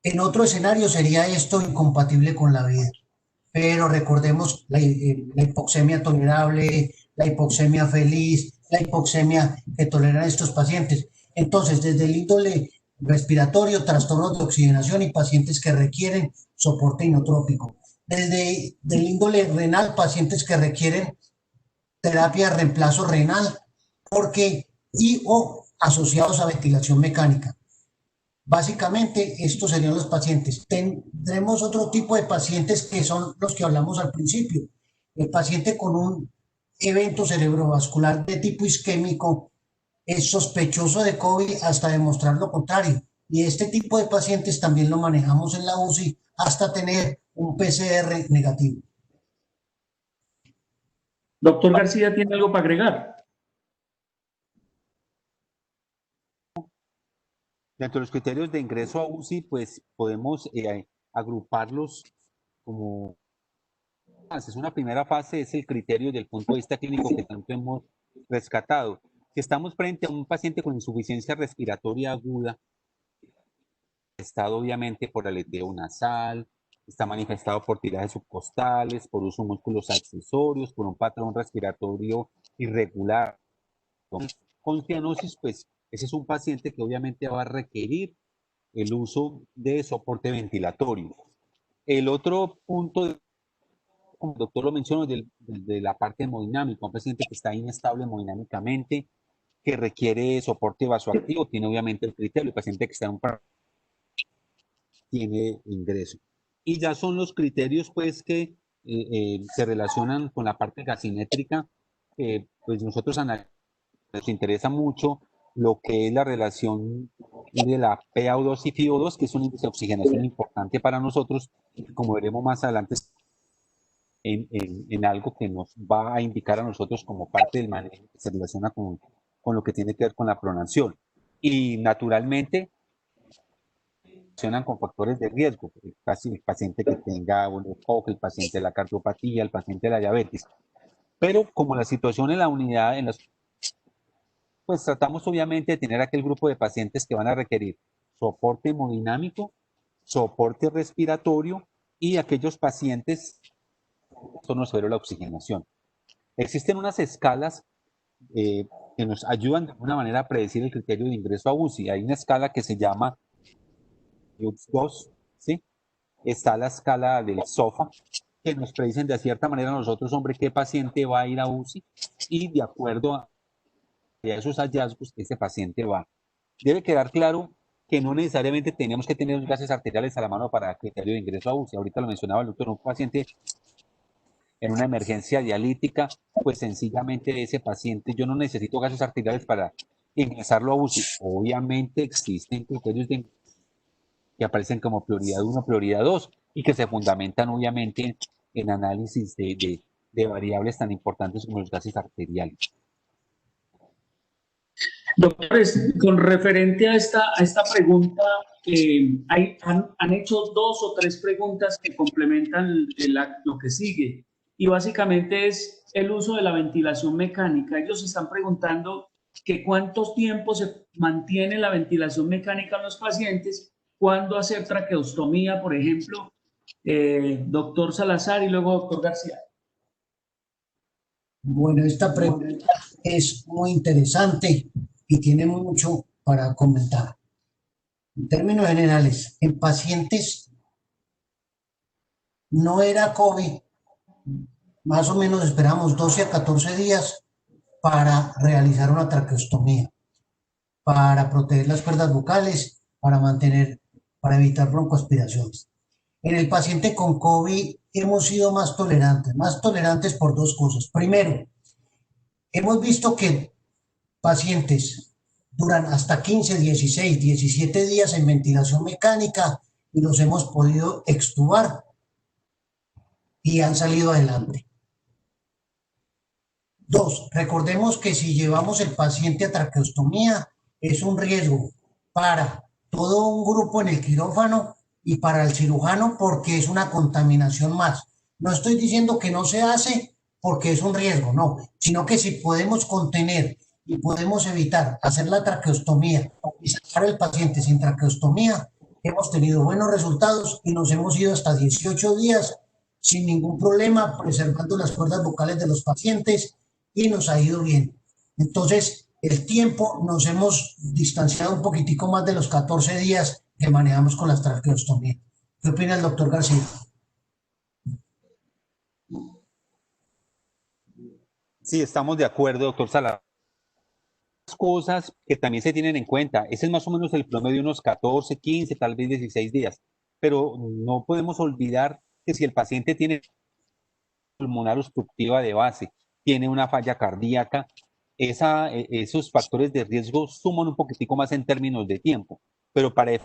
en otro escenario sería esto incompatible con la vida. Pero recordemos la hipoxemia tolerable, la hipoxemia feliz, la hipoxemia que toleran estos pacientes. Entonces, desde el índole respiratorio, trastornos de oxigenación y pacientes que requieren soporte inotrópico. Desde el índole renal, pacientes que requieren terapia de reemplazo renal porque y o asociados a ventilación mecánica. Básicamente, estos serían los pacientes. Tendremos otro tipo de pacientes que son los que hablamos al principio. El paciente con un evento cerebrovascular de tipo isquémico es sospechoso de COVID hasta demostrar lo contrario. Y este tipo de pacientes también lo manejamos en la UCI hasta tener un PCR negativo. Doctor García, ¿tiene algo para agregar? Dentro de los criterios de ingreso a UCI, pues podemos agruparlos como fases. Una primera fase es el criterio del punto de vista clínico que tanto hemos rescatado. Si estamos frente a un paciente con insuficiencia respiratoria aguda, estado obviamente por aleteo nasal, está manifestado por tirajes subcostales, por uso de músculos accesorios, por un patrón respiratorio irregular. Con cianosis, pues ese es un paciente que obviamente va a requerir el uso de soporte ventilatorio. El otro punto, como el doctor lo mencionó, de la parte hemodinámica, un paciente que está inestable hemodinámicamente, que requiere soporte vasoactivo, tiene obviamente el criterio, el paciente que está en un tiene ingreso. Y ya son los criterios pues que se relacionan con la parte gasimétrica, pues nosotros nos interesa mucho lo que es la relación de la PaO2 y FiO2, que es un índice de oxigenación importante para nosotros, como veremos más adelante, en algo que nos va a indicar a nosotros como parte del manejo que se relaciona con lo que tiene que ver con la pronación. Y naturalmente, relacionan con factores de riesgo, el paciente que tenga un ECOG, el paciente de la cardiopatía, el paciente de la diabetes. Pero como la situación en la unidad, pues tratamos obviamente de tener aquel grupo de pacientes que van a requerir soporte hemodinámico, soporte respiratorio y aquellos pacientes que no severo la oxigenación. Existen unas escalas que nos ayudan de alguna manera a predecir el criterio de ingreso a UCI. Hay una escala que se llama UX2, ¿sí? Está la escala del SOFA, que nos predicen de cierta manera nosotros, hombre, qué paciente va a ir a UCI y de acuerdo a esos hallazgos, ese paciente va. Debe quedar claro que no necesariamente tenemos que tener los gases arteriales a la mano para el criterio de ingreso a UCI. Ahorita lo mencionaba el doctor, un paciente en una emergencia dialítica, pues sencillamente ese paciente, yo no necesito gases arteriales para ingresarlo a UCI. Obviamente existen criterios que aparecen como prioridad 1, prioridad 2 y que se fundamentan obviamente en análisis de variables tan importantes como los gases arteriales. Doctores, con referente a esta pregunta, han hecho 2 o 3 preguntas que complementan lo que sigue. Y básicamente es el uso de la ventilación mecánica. Ellos están preguntando que cuántos tiempos se mantiene la ventilación mecánica en los pacientes, cuándo hacer traqueostomía, por ejemplo, doctor Salazar y luego doctor García. Bueno, esta pregunta es muy interesante y tiene mucho para comentar. En términos generales, en pacientes no era COVID, más o menos esperamos 12 a 14 días para realizar una traqueostomía, para proteger las cuerdas vocales, para mantener para evitar broncoaspiraciones. En el paciente con COVID hemos sido más tolerantes por dos cosas. Primero, hemos visto que pacientes duran hasta 15, 16, 17 días en ventilación mecánica y los hemos podido extubar y han salido adelante. Dos, recordemos que si llevamos el paciente a traqueostomía es un riesgo para todo un grupo en el quirófano y para el cirujano porque es una contaminación más. No estoy diciendo que no se hace porque es un riesgo, no, sino que si podemos contener y podemos evitar hacer la traqueostomía y sacar al paciente sin traqueostomía, hemos tenido buenos resultados y nos hemos ido hasta 18 días sin ningún problema, preservando las cuerdas vocales de los pacientes y nos ha ido bien. Entonces, el tiempo nos hemos distanciado un poquitico más de los 14 días que manejamos con las traqueostomías. ¿Qué opina el doctor García? Sí, estamos de acuerdo, doctor Salazar. Cosas que también se tienen en cuenta. Ese es más o menos el promedio de unos 14, 15, tal vez 16 días. Pero no podemos olvidar que si el paciente tiene pulmonar obstructiva de base, tiene una falla cardíaca, esos factores de riesgo suman un poquitico más en términos de tiempo. Pero para el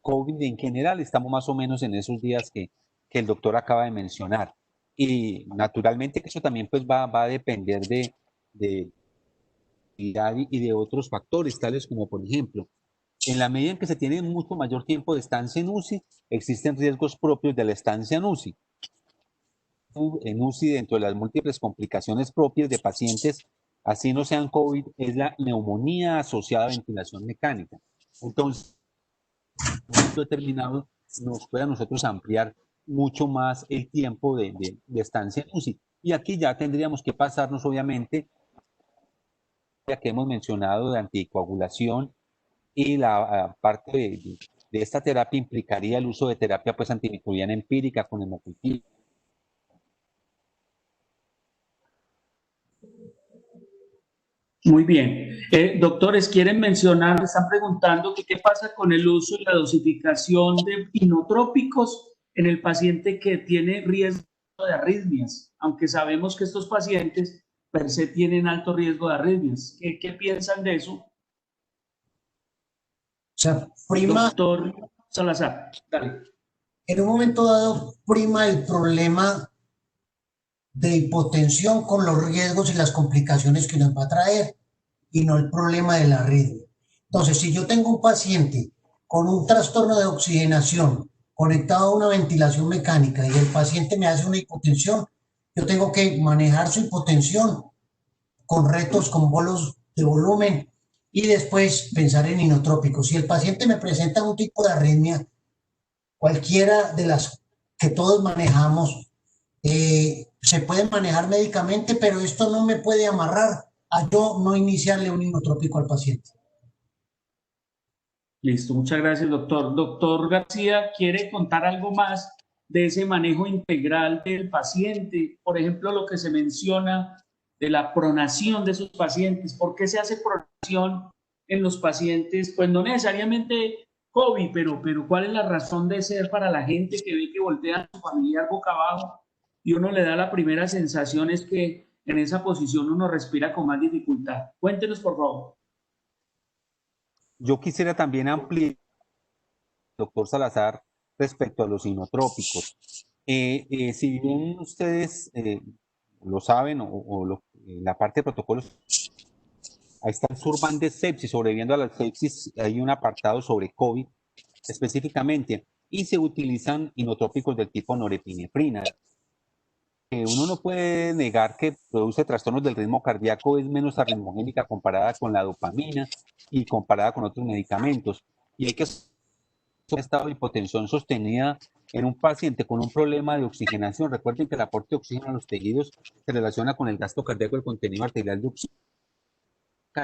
COVID en general estamos más o menos en esos días que el doctor acaba de mencionar. Y naturalmente que eso también pues va a depender de y de otros factores, tales como, por ejemplo, en la medida en que se tiene mucho mayor tiempo de estancia en UCI, existen riesgos propios de la estancia en UCI. En UCI, dentro de las múltiples complicaciones propias de pacientes, así no sean COVID, es la neumonía asociada a ventilación mecánica. Entonces, en un momento determinado nos puede a nosotros ampliar mucho más el tiempo de estancia en UCI. Y aquí ya tendríamos que pasarnos, obviamente, que hemos mencionado de anticoagulación y la parte de esta terapia implicaría el uso de terapia pues antimicrobiana empírica con hemocultivo. Muy bien. Doctores, ¿quieren mencionar? Están preguntando que qué pasa con el uso y la dosificación de inotrópicos en el paciente que tiene riesgo de arritmias, aunque sabemos que estos pacientes per se tienen alto riesgo de arritmias. ¿Qué piensan de eso? O sea, prima, doctor Salazar, dale. en un momento dado, prima el problema de hipotensión con los riesgos y las complicaciones que nos va a traer y no el problema de la arritmia. Entonces, si yo tengo un paciente con un trastorno de oxigenación conectado a una ventilación mecánica y el paciente me hace una hipotensión, yo tengo que manejar su hipotensión con retos, con bolos de volumen y después pensar en inotrópicos. Si el paciente me presenta un tipo de arritmia, cualquiera de las que todos manejamos, se puede manejar médicamente, pero esto no me puede amarrar a yo no iniciarle un inotrópico al paciente. Listo, muchas gracias, doctor. Doctor García, ¿quiere contar algo más de ese manejo integral del paciente? Por ejemplo, lo que se menciona de la pronación de esos pacientes. ¿Por qué se hace pronación en los pacientes? Pues no necesariamente COVID, pero ¿cuál es la razón de ser para la gente que ve que voltea a su familiar boca abajo y uno le da la primera sensación es que en esa posición uno respira con más dificultad? Cuéntenos, por favor. Yo quisiera también ampliar, doctor Salazar, respecto a los inotrópicos. Si bien ustedes lo saben en la parte de protocolos, ahí está el Surban de sepsis, sobreviviendo a la sepsis, hay un apartado sobre COVID específicamente, y se utilizan inotrópicos del tipo norepinefrina. Uno no puede negar que produce trastornos del ritmo cardíaco, es menos arritmogénica comparada con la dopamina y comparada con otros medicamentos. Y hay que un estado de hipotensión sostenida en un paciente con un problema de oxigenación. Recuerden que el aporte de oxígeno a los tejidos se relaciona con el gasto cardíaco, el contenido arterial de oxígeno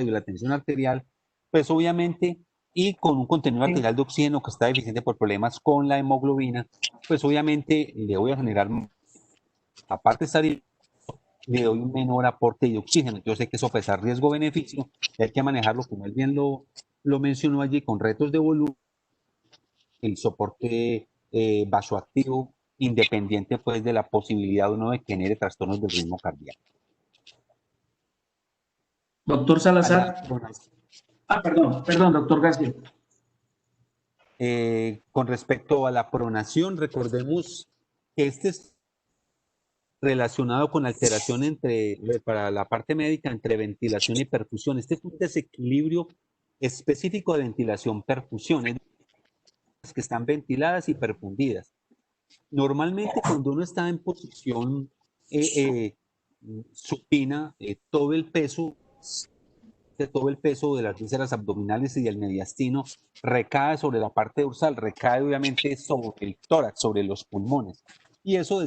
y la tensión arterial, pues obviamente, y con un contenido arterial de oxígeno que está deficiente por problemas con la hemoglobina, pues obviamente le voy a generar, aparte de estar, le doy un menor aporte de oxígeno. Entonces hay que sopesar riesgo-beneficio, hay que manejarlo, como él bien lo mencionó allí, con retos de volumen el soporte vasoactivo, independiente pues de la posibilidad uno de que genere trastornos del ritmo cardíaco. Doctor Salazar. Perdón, doctor García. Con respecto a la pronación, recordemos que este es relacionado con alteración para la parte médica entre ventilación y perfusión. Este es un desequilibrio específico de ventilación-perfusión, que están ventiladas y perfundidas. Normalmente cuando uno está en posición supina, todo el peso de las vísceras abdominales y del mediastino recae sobre la parte dorsal, recae obviamente sobre el tórax, sobre los pulmones. Y eso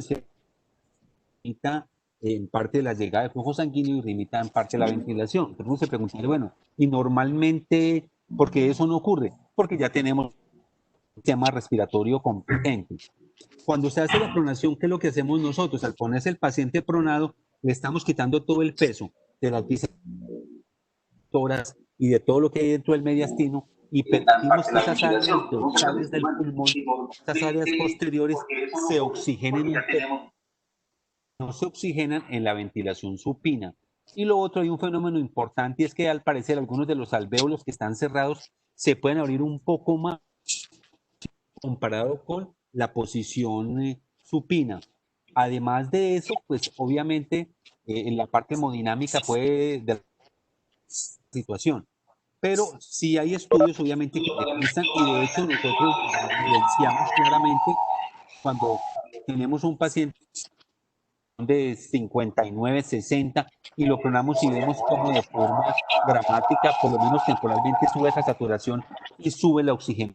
limita en parte la llegada de flujo sanguíneo y limita en parte la ventilación. Pero uno se pregunta, bueno, y normalmente, ¿por qué eso no ocurre? Porque ya tenemos un sistema respiratorio competente. Cuando se hace la pronación, ¿qué es lo que hacemos nosotros? Al ponerse el paciente pronado, le estamos quitando todo el peso de las vísceras y de todo lo que hay dentro del mediastino y permitimos que esas áreas dorsales del pulmón, esas áreas posteriores, se oxigenen un poco. No se oxigenan en la ventilación supina. Y lo otro, hay un fenómeno importante, y es que al parecer algunos de los alvéolos que están cerrados se pueden abrir un poco más comparado con la posición supina. Además de eso, pues obviamente en la parte hemodinámica puede de la situación. Pero sí hay estudios obviamente que demuestran, y de hecho nosotros evidenciamos claramente cuando tenemos un paciente de 59, 60 y lo pronamos y vemos cómo de forma dramática, por lo menos temporalmente, sube esa saturación y sube la oxígeno.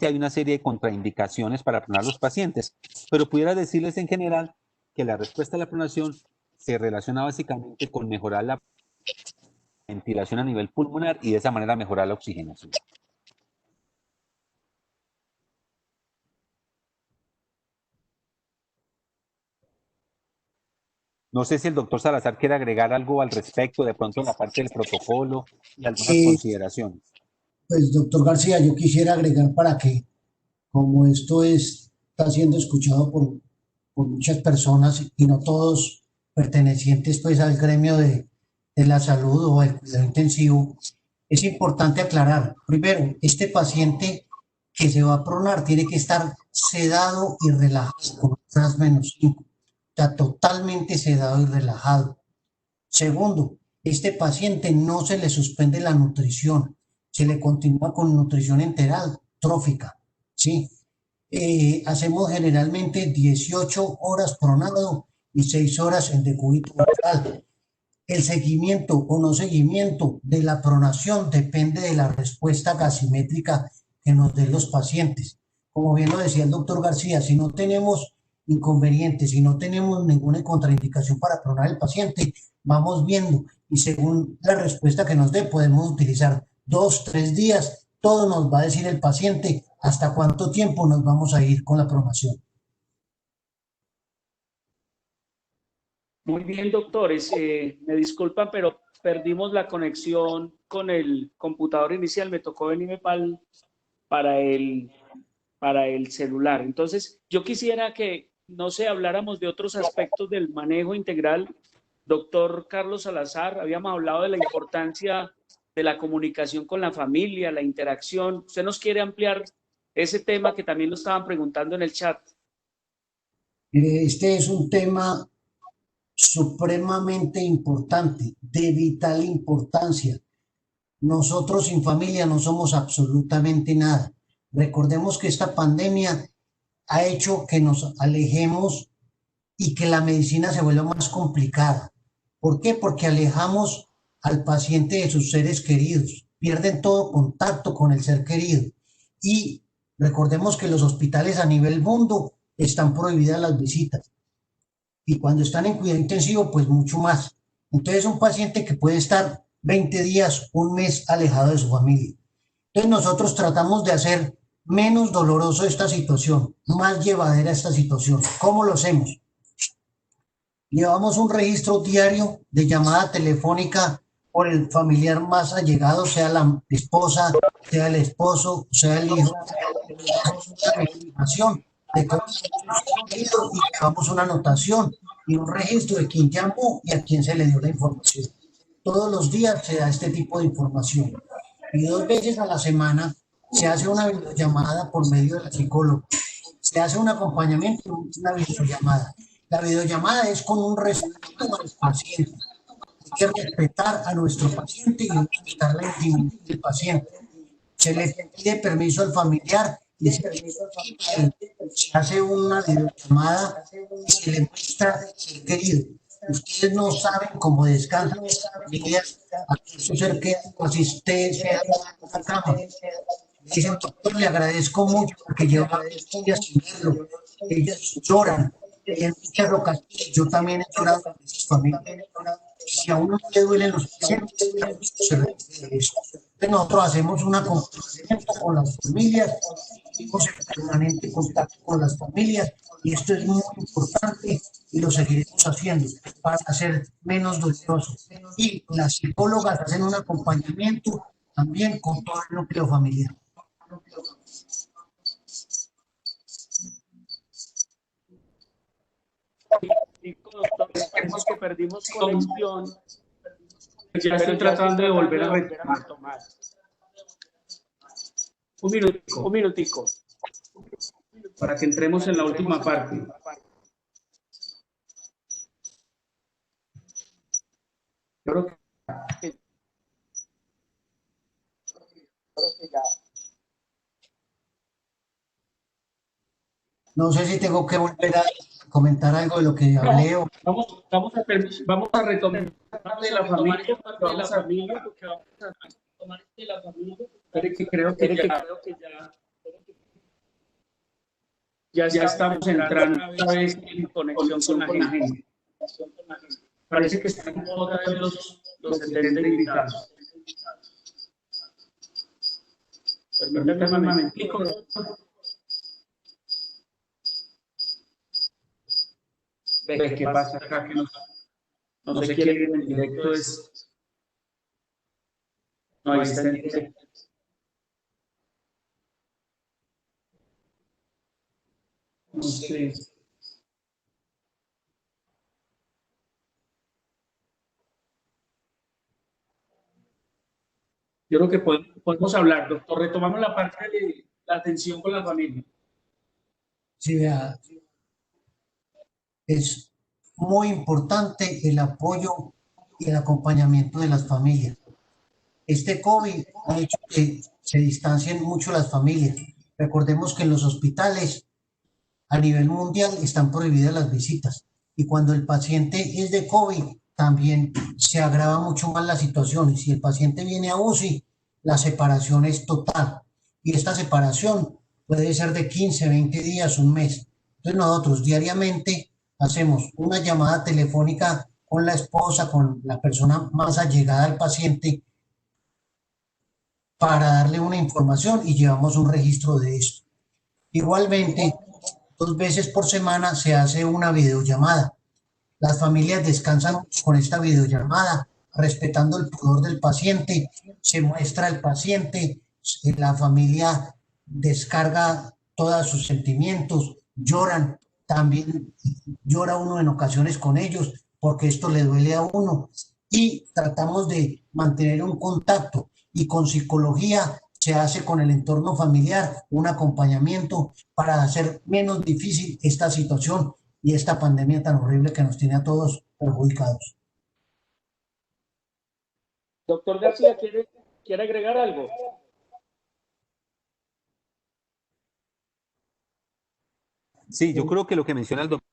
Hay una serie de contraindicaciones para pronar los pacientes, pero pudiera decirles en general que la respuesta a la pronación se relaciona básicamente con mejorar la ventilación a nivel pulmonar y de esa manera mejorar la oxigenación. No sé si el doctor Salazar quiere agregar algo al respecto, de pronto en la parte del protocolo y algunas consideraciones. Pues, doctor García, yo quisiera agregar para que, como esto está siendo escuchado por muchas personas y no todos pertenecientes pues al gremio de la salud o al cuidado intensivo, es importante aclarar, primero, este paciente que se va a pronar tiene que estar sedado y relajado, con horas menos 5, o sea, totalmente sedado y relajado. Segundo, este paciente no se le suspende la nutrición, se le continúa con nutrición enteral, trófica, ¿sí? Hacemos generalmente 18 horas pronado y 6 horas en decúbito lateral. El seguimiento o no seguimiento de la pronación depende de la respuesta gasimétrica que nos den los pacientes. Como bien lo decía el doctor García, si no tenemos inconvenientes, si no tenemos ninguna contraindicación para pronar el paciente, vamos viendo y según la respuesta que nos dé podemos utilizar 2, 3 días, todo nos va a decir el paciente hasta cuánto tiempo nos vamos a ir con la pronación. Muy bien, doctores. Me disculpan, pero perdimos la conexión con el computador inicial. Me tocó venirme para el celular. Entonces, yo quisiera que, no sé, habláramos de otros aspectos del manejo integral. Doctor Carlos Salazar, habíamos hablado de la importancia de la comunicación con la familia, la interacción. ¿Usted nos quiere ampliar ese tema que también lo estaban preguntando en el chat? Este es un tema supremamente importante, de vital importancia. Nosotros sin familia no somos absolutamente nada. Recordemos que esta pandemia ha hecho que nos alejemos y que la medicina se vuelva más complicada. ¿Por qué? Porque alejamos al paciente de sus seres queridos, pierden todo contacto con el ser querido. Y recordemos que los hospitales a nivel mundo están prohibidas las visitas. Y cuando están en cuidado intensivo, pues mucho más. Entonces, un paciente que puede estar 20 días, un mes alejado de su familia. Entonces, nosotros tratamos de hacer menos doloroso esta situación, más llevadera esta situación. ¿Cómo lo hacemos? Llevamos un registro diario de llamada telefónica por el familiar más allegado, sea la esposa, sea el esposo, sea el hijo, una verificación de todo y llevamos una anotación y un registro de quién llamó y a quién se le dio la información. Todos los días se da este tipo de información y 2 veces a la semana se hace una videollamada por medio de la psicóloga. Se hace un acompañamiento, una videollamada. La videollamada es con un respeto al paciente. Hay que respetar a nuestro paciente y respetar la intimidad del paciente. Se le pide permiso al familiar y se hace una videollamada y se le muestra ser querido. Ustedes no saben cómo descansan las familias a que su ser querido asiste sea en la cama. Dicen, doctor, le agradezco mucho porque lleva días sin verlo. Ellos lloran. Y en muchas ocasiones yo también he llorado con sus familias. Si a uno no le duelen los pacientes, se refiere a eso. Entonces nosotros hacemos un acompañamiento con las familias, estamos en permanente contacto con las familias y esto es muy importante y lo seguiremos haciendo para hacer menos doloroso. Y las psicólogas hacen un acompañamiento también con todo el núcleo familiar. Doctor, parece que perdimos conexión. Ya estoy tratando de volver a retomar. Un minutico, para que entremos en la última parte. Yo creo que ya. No sé si tengo que volver a comentar algo de lo que hablé o... Vamos a retomar de la familia, porque vamos a tomar de la familia, que creo que ya estamos entrando otra vez en conexión con la gente. Parece que están otra vez los 70 invitados. Permítanme un momentico. ¿Ve qué pasa acá? Que no se quiere ir en directo. No, ahí está en directo. No sé. Yo creo que podemos hablar, doctor. Retomamos la parte de la atención con la familia. Sí, vea, es muy importante el apoyo y el acompañamiento de las familias. Este COVID ha hecho que se distancien mucho las familias. Recordemos que en los hospitales a nivel mundial están prohibidas las visitas y cuando el paciente es de COVID también se agrava mucho más la situación y si el paciente viene a UCI, la separación es total y esta separación puede ser de 15, 20 días, un mes. Entonces nosotros diariamente hacemos una llamada telefónica con la esposa, con la persona más allegada al paciente para darle una información y llevamos un registro de esto. Igualmente, 2 veces por semana se hace una videollamada. Las familias descansan con esta videollamada, respetando el pudor del paciente, se muestra el paciente, la familia descarga todos sus sentimientos, lloran, también llora uno en ocasiones con ellos, porque esto le duele a uno, y tratamos de mantener un contacto, y con psicología se hace con el entorno familiar un acompañamiento para hacer menos difícil esta situación y esta pandemia tan horrible que nos tiene a todos perjudicados. Doctor García, ¿quiere agregar algo? Sí, yo creo que lo que menciona el doctor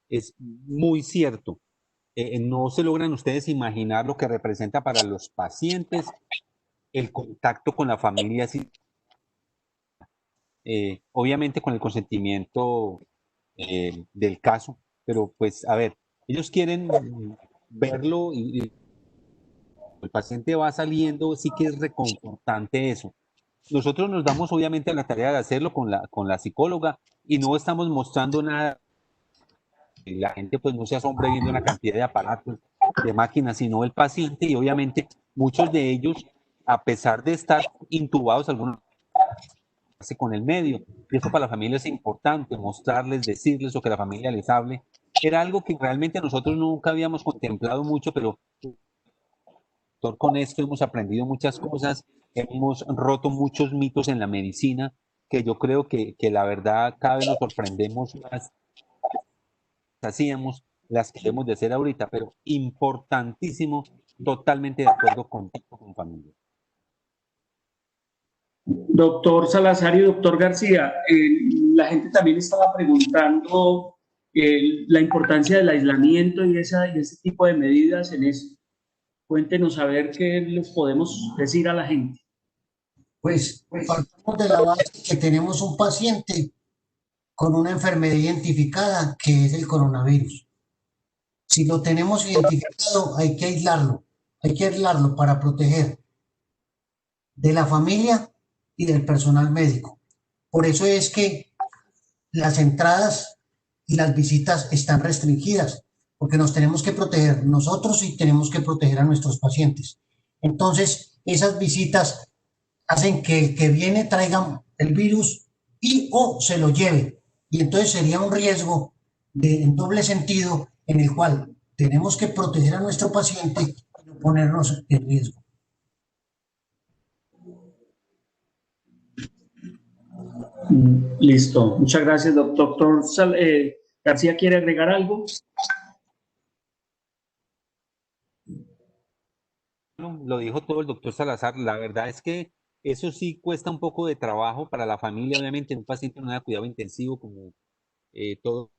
es muy cierto. No se logran ustedes imaginar lo que representa para los pacientes el contacto con la familia, obviamente con el consentimiento del caso, pero pues a ver, ellos quieren verlo y el paciente va saliendo, sí que es reconfortante eso. Nosotros nos damos obviamente a la tarea de hacerlo con la psicóloga y no estamos mostrando nada. La gente pues no se asombre viendo una cantidad de aparatos de máquina, sino el paciente, y obviamente muchos de ellos, a pesar de estar intubados, algunos con el medio, y eso para la familia es importante, mostrarles, decirles o que la familia les hable. Era algo que realmente nosotros nunca habíamos contemplado mucho, pero con esto hemos aprendido muchas cosas, hemos roto muchos mitos en la medicina, que yo creo que la verdad cada vez nos sorprendemos más, hacíamos, las que debemos de hacer ahorita, pero importantísimo, totalmente de acuerdo con familia. Doctor Salazar y doctor García, la gente también estaba preguntando la importancia del aislamiento y ese tipo de medidas en eso. Cuéntenos a ver qué les podemos decir a la gente. Pues partamos de la base que tenemos un paciente con una enfermedad identificada que es el coronavirus. Si lo tenemos identificado, hay que aislarlo para proteger de la familia y del personal médico. Por eso es que las entradas y las visitas están restringidas, porque nos tenemos que proteger nosotros y tenemos que proteger a nuestros pacientes. Entonces, esas visitas hacen que el que viene traiga el virus y o se lo lleve. Y entonces sería un riesgo en doble sentido en el cual tenemos que proteger a nuestro paciente y no ponernos en riesgo. Listo. Muchas gracias, doctor. García, ¿quiere agregar algo? Lo dijo todo el doctor Salazar, la verdad es que eso sí cuesta un poco de trabajo para la familia, obviamente, en un paciente no de cuidado intensivo como todo,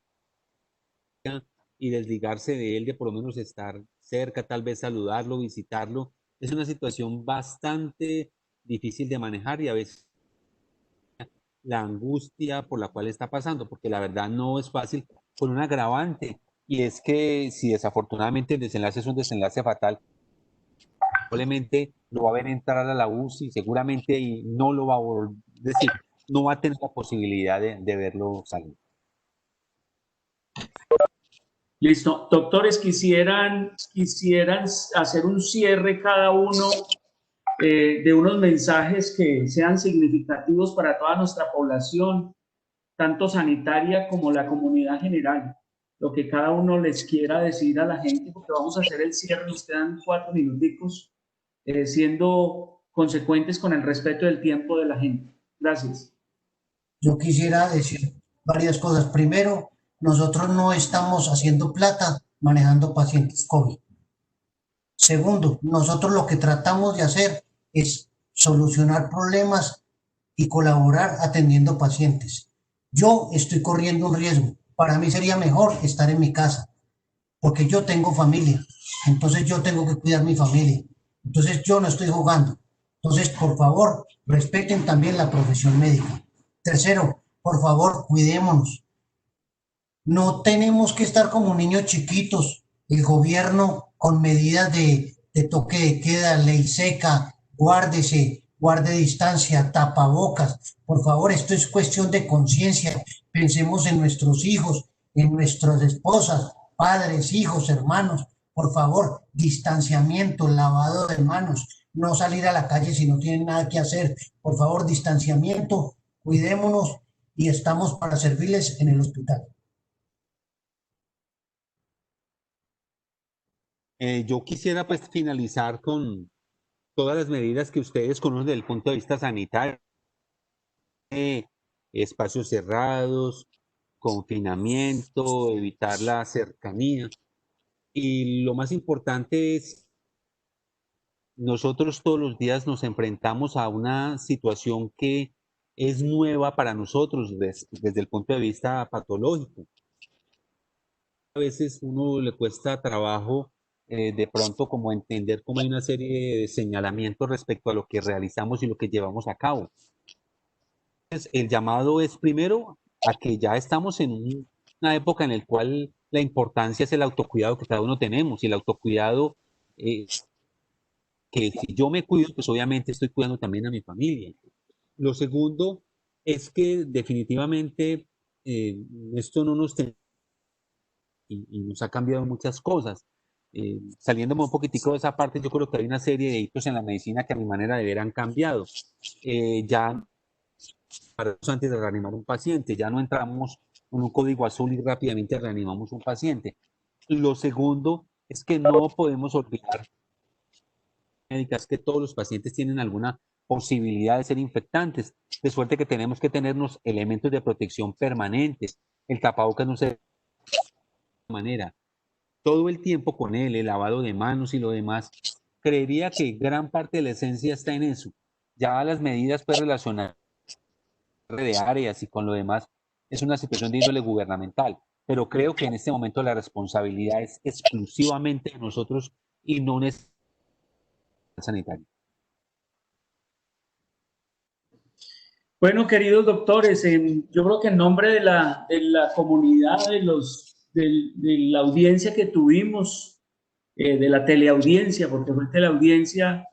y desligarse de él, de por lo menos estar cerca, tal vez saludarlo, visitarlo, es una situación bastante difícil de manejar y a veces la angustia por la cual está pasando, porque la verdad no es fácil, con un agravante, y es que si desafortunadamente el desenlace es un desenlace fatal, probablemente lo va a ver entrar a la UCI seguramente y no lo va a volver, es decir, no va a tener la posibilidad de verlo salir. Listo. Doctores, quisieran hacer un cierre cada uno de unos mensajes que sean significativos para toda nuestra población, tanto sanitaria como la comunidad general. Lo que cada uno les quiera decir a la gente, porque vamos a hacer el cierre, nos quedan 4 minuticos, siendo consecuentes con el respeto del tiempo de la gente. Gracias. Yo quisiera decir varias cosas. Primero, nosotros no estamos haciendo plata manejando pacientes COVID. Segundo, nosotros lo que tratamos de hacer es solucionar problemas y colaborar atendiendo pacientes. Yo estoy corriendo un riesgo. Para mí sería mejor estar en mi casa, porque yo tengo familia. Entonces yo tengo que cuidar mi familia. Entonces yo no estoy jugando. Entonces, por favor, respeten también la profesión médica. Tercero, por favor, cuidémonos. No tenemos que estar como niños chiquitos. El gobierno con medidas de toque de queda, ley seca, guárdese, guarde distancia, tapabocas. Por favor, esto es cuestión de conciencia. Pensemos en nuestros hijos, en nuestras esposas, padres, hijos, hermanos. Por favor, distanciamiento, lavado de manos, no salir a la calle si no tienen nada que hacer. Por favor, distanciamiento, cuidémonos y estamos para servirles en el hospital. Yo quisiera pues finalizar con todas las medidas que ustedes conocen desde el punto de vista sanitario, espacios cerrados, confinamiento, evitar la cercanía. Y lo más importante es, nosotros todos los días nos enfrentamos a una situación que es nueva para nosotros desde el punto de vista patológico. A veces uno le cuesta trabajo de pronto como entender cómo hay una serie de señalamientos respecto a lo que realizamos y lo que llevamos a cabo. Entonces, el llamado es primero a que ya estamos en una época en la cual la importancia es el autocuidado que cada uno tenemos y el autocuidado que si yo me cuido, pues obviamente estoy cuidando también a mi familia. Lo segundo es que definitivamente esto no nos y nos ha cambiado muchas cosas. Saliéndome un poquitico de esa parte, yo creo que hay una serie de hitos en la medicina que a mi manera de ver han cambiado. Ya para eso antes de reanimar un paciente, ya no entramos con un código azul y rápidamente reanimamos un paciente. Lo segundo es que no podemos olvidar médicas que todos los pacientes tienen alguna posibilidad de ser infectantes, de suerte que tenemos que tenernos elementos de protección permanentes. El tapabocas no se de manera. Todo el tiempo con él, el lavado de manos y lo demás, creería que gran parte de la esencia está en eso. Ya las medidas pues, relacionadas de áreas y con lo demás es una situación de índole gubernamental, pero creo que en este momento la responsabilidad es exclusivamente de nosotros y no necesariamente sanitaria. Bueno, queridos doctores, yo creo que en nombre de la comunidad, de la audiencia que tuvimos, de la teleaudiencia, porque fue teleaudiencia,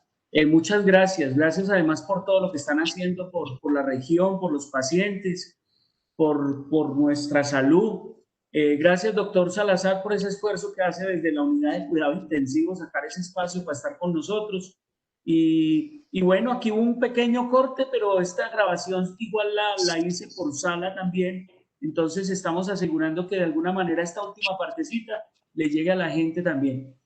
muchas gracias. Gracias además por todo lo que están haciendo por la región, por los pacientes, por nuestra salud. Gracias, doctor Salazar, por ese esfuerzo que hace desde la unidad de cuidado intensivo, sacar ese espacio para estar con nosotros. Y bueno, aquí hubo un pequeño corte, pero esta grabación igual la hice por sala también. Entonces estamos asegurando que de alguna manera esta última partecita le llegue a la gente también.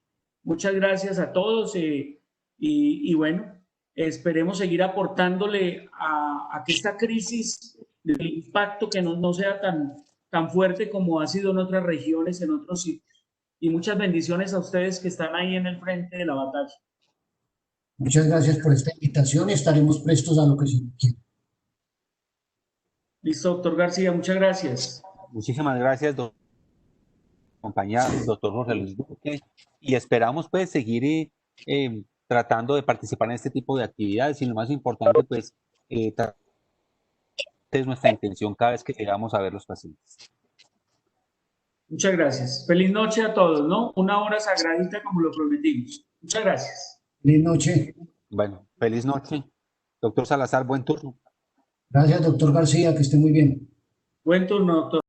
Muchas gracias a todos y bueno, esperemos seguir aportándole a que esta crisis, el impacto que no sea tan fuerte como ha sido en otras regiones, en otros sitios. Y muchas bendiciones a ustedes que están ahí en el frente de la batalla. Muchas gracias por esta invitación y estaremos prestos a lo que se requiera. Listo, doctor García, muchas gracias. Muchísimas gracias, compañero, doctor Jorge Luis Duque, y esperamos pues seguir tratando de participar en este tipo de actividades y lo más importante pues es nuestra intención cada vez que llegamos a ver los pacientes. Muchas gracias. Feliz noche a todos, ¿no? Una hora sagradita como lo prometimos. Muchas gracias. Feliz noche. Bueno, feliz noche. Doctor Salazar, buen turno. Gracias, doctor García, que esté muy bien. Buen turno, doctor.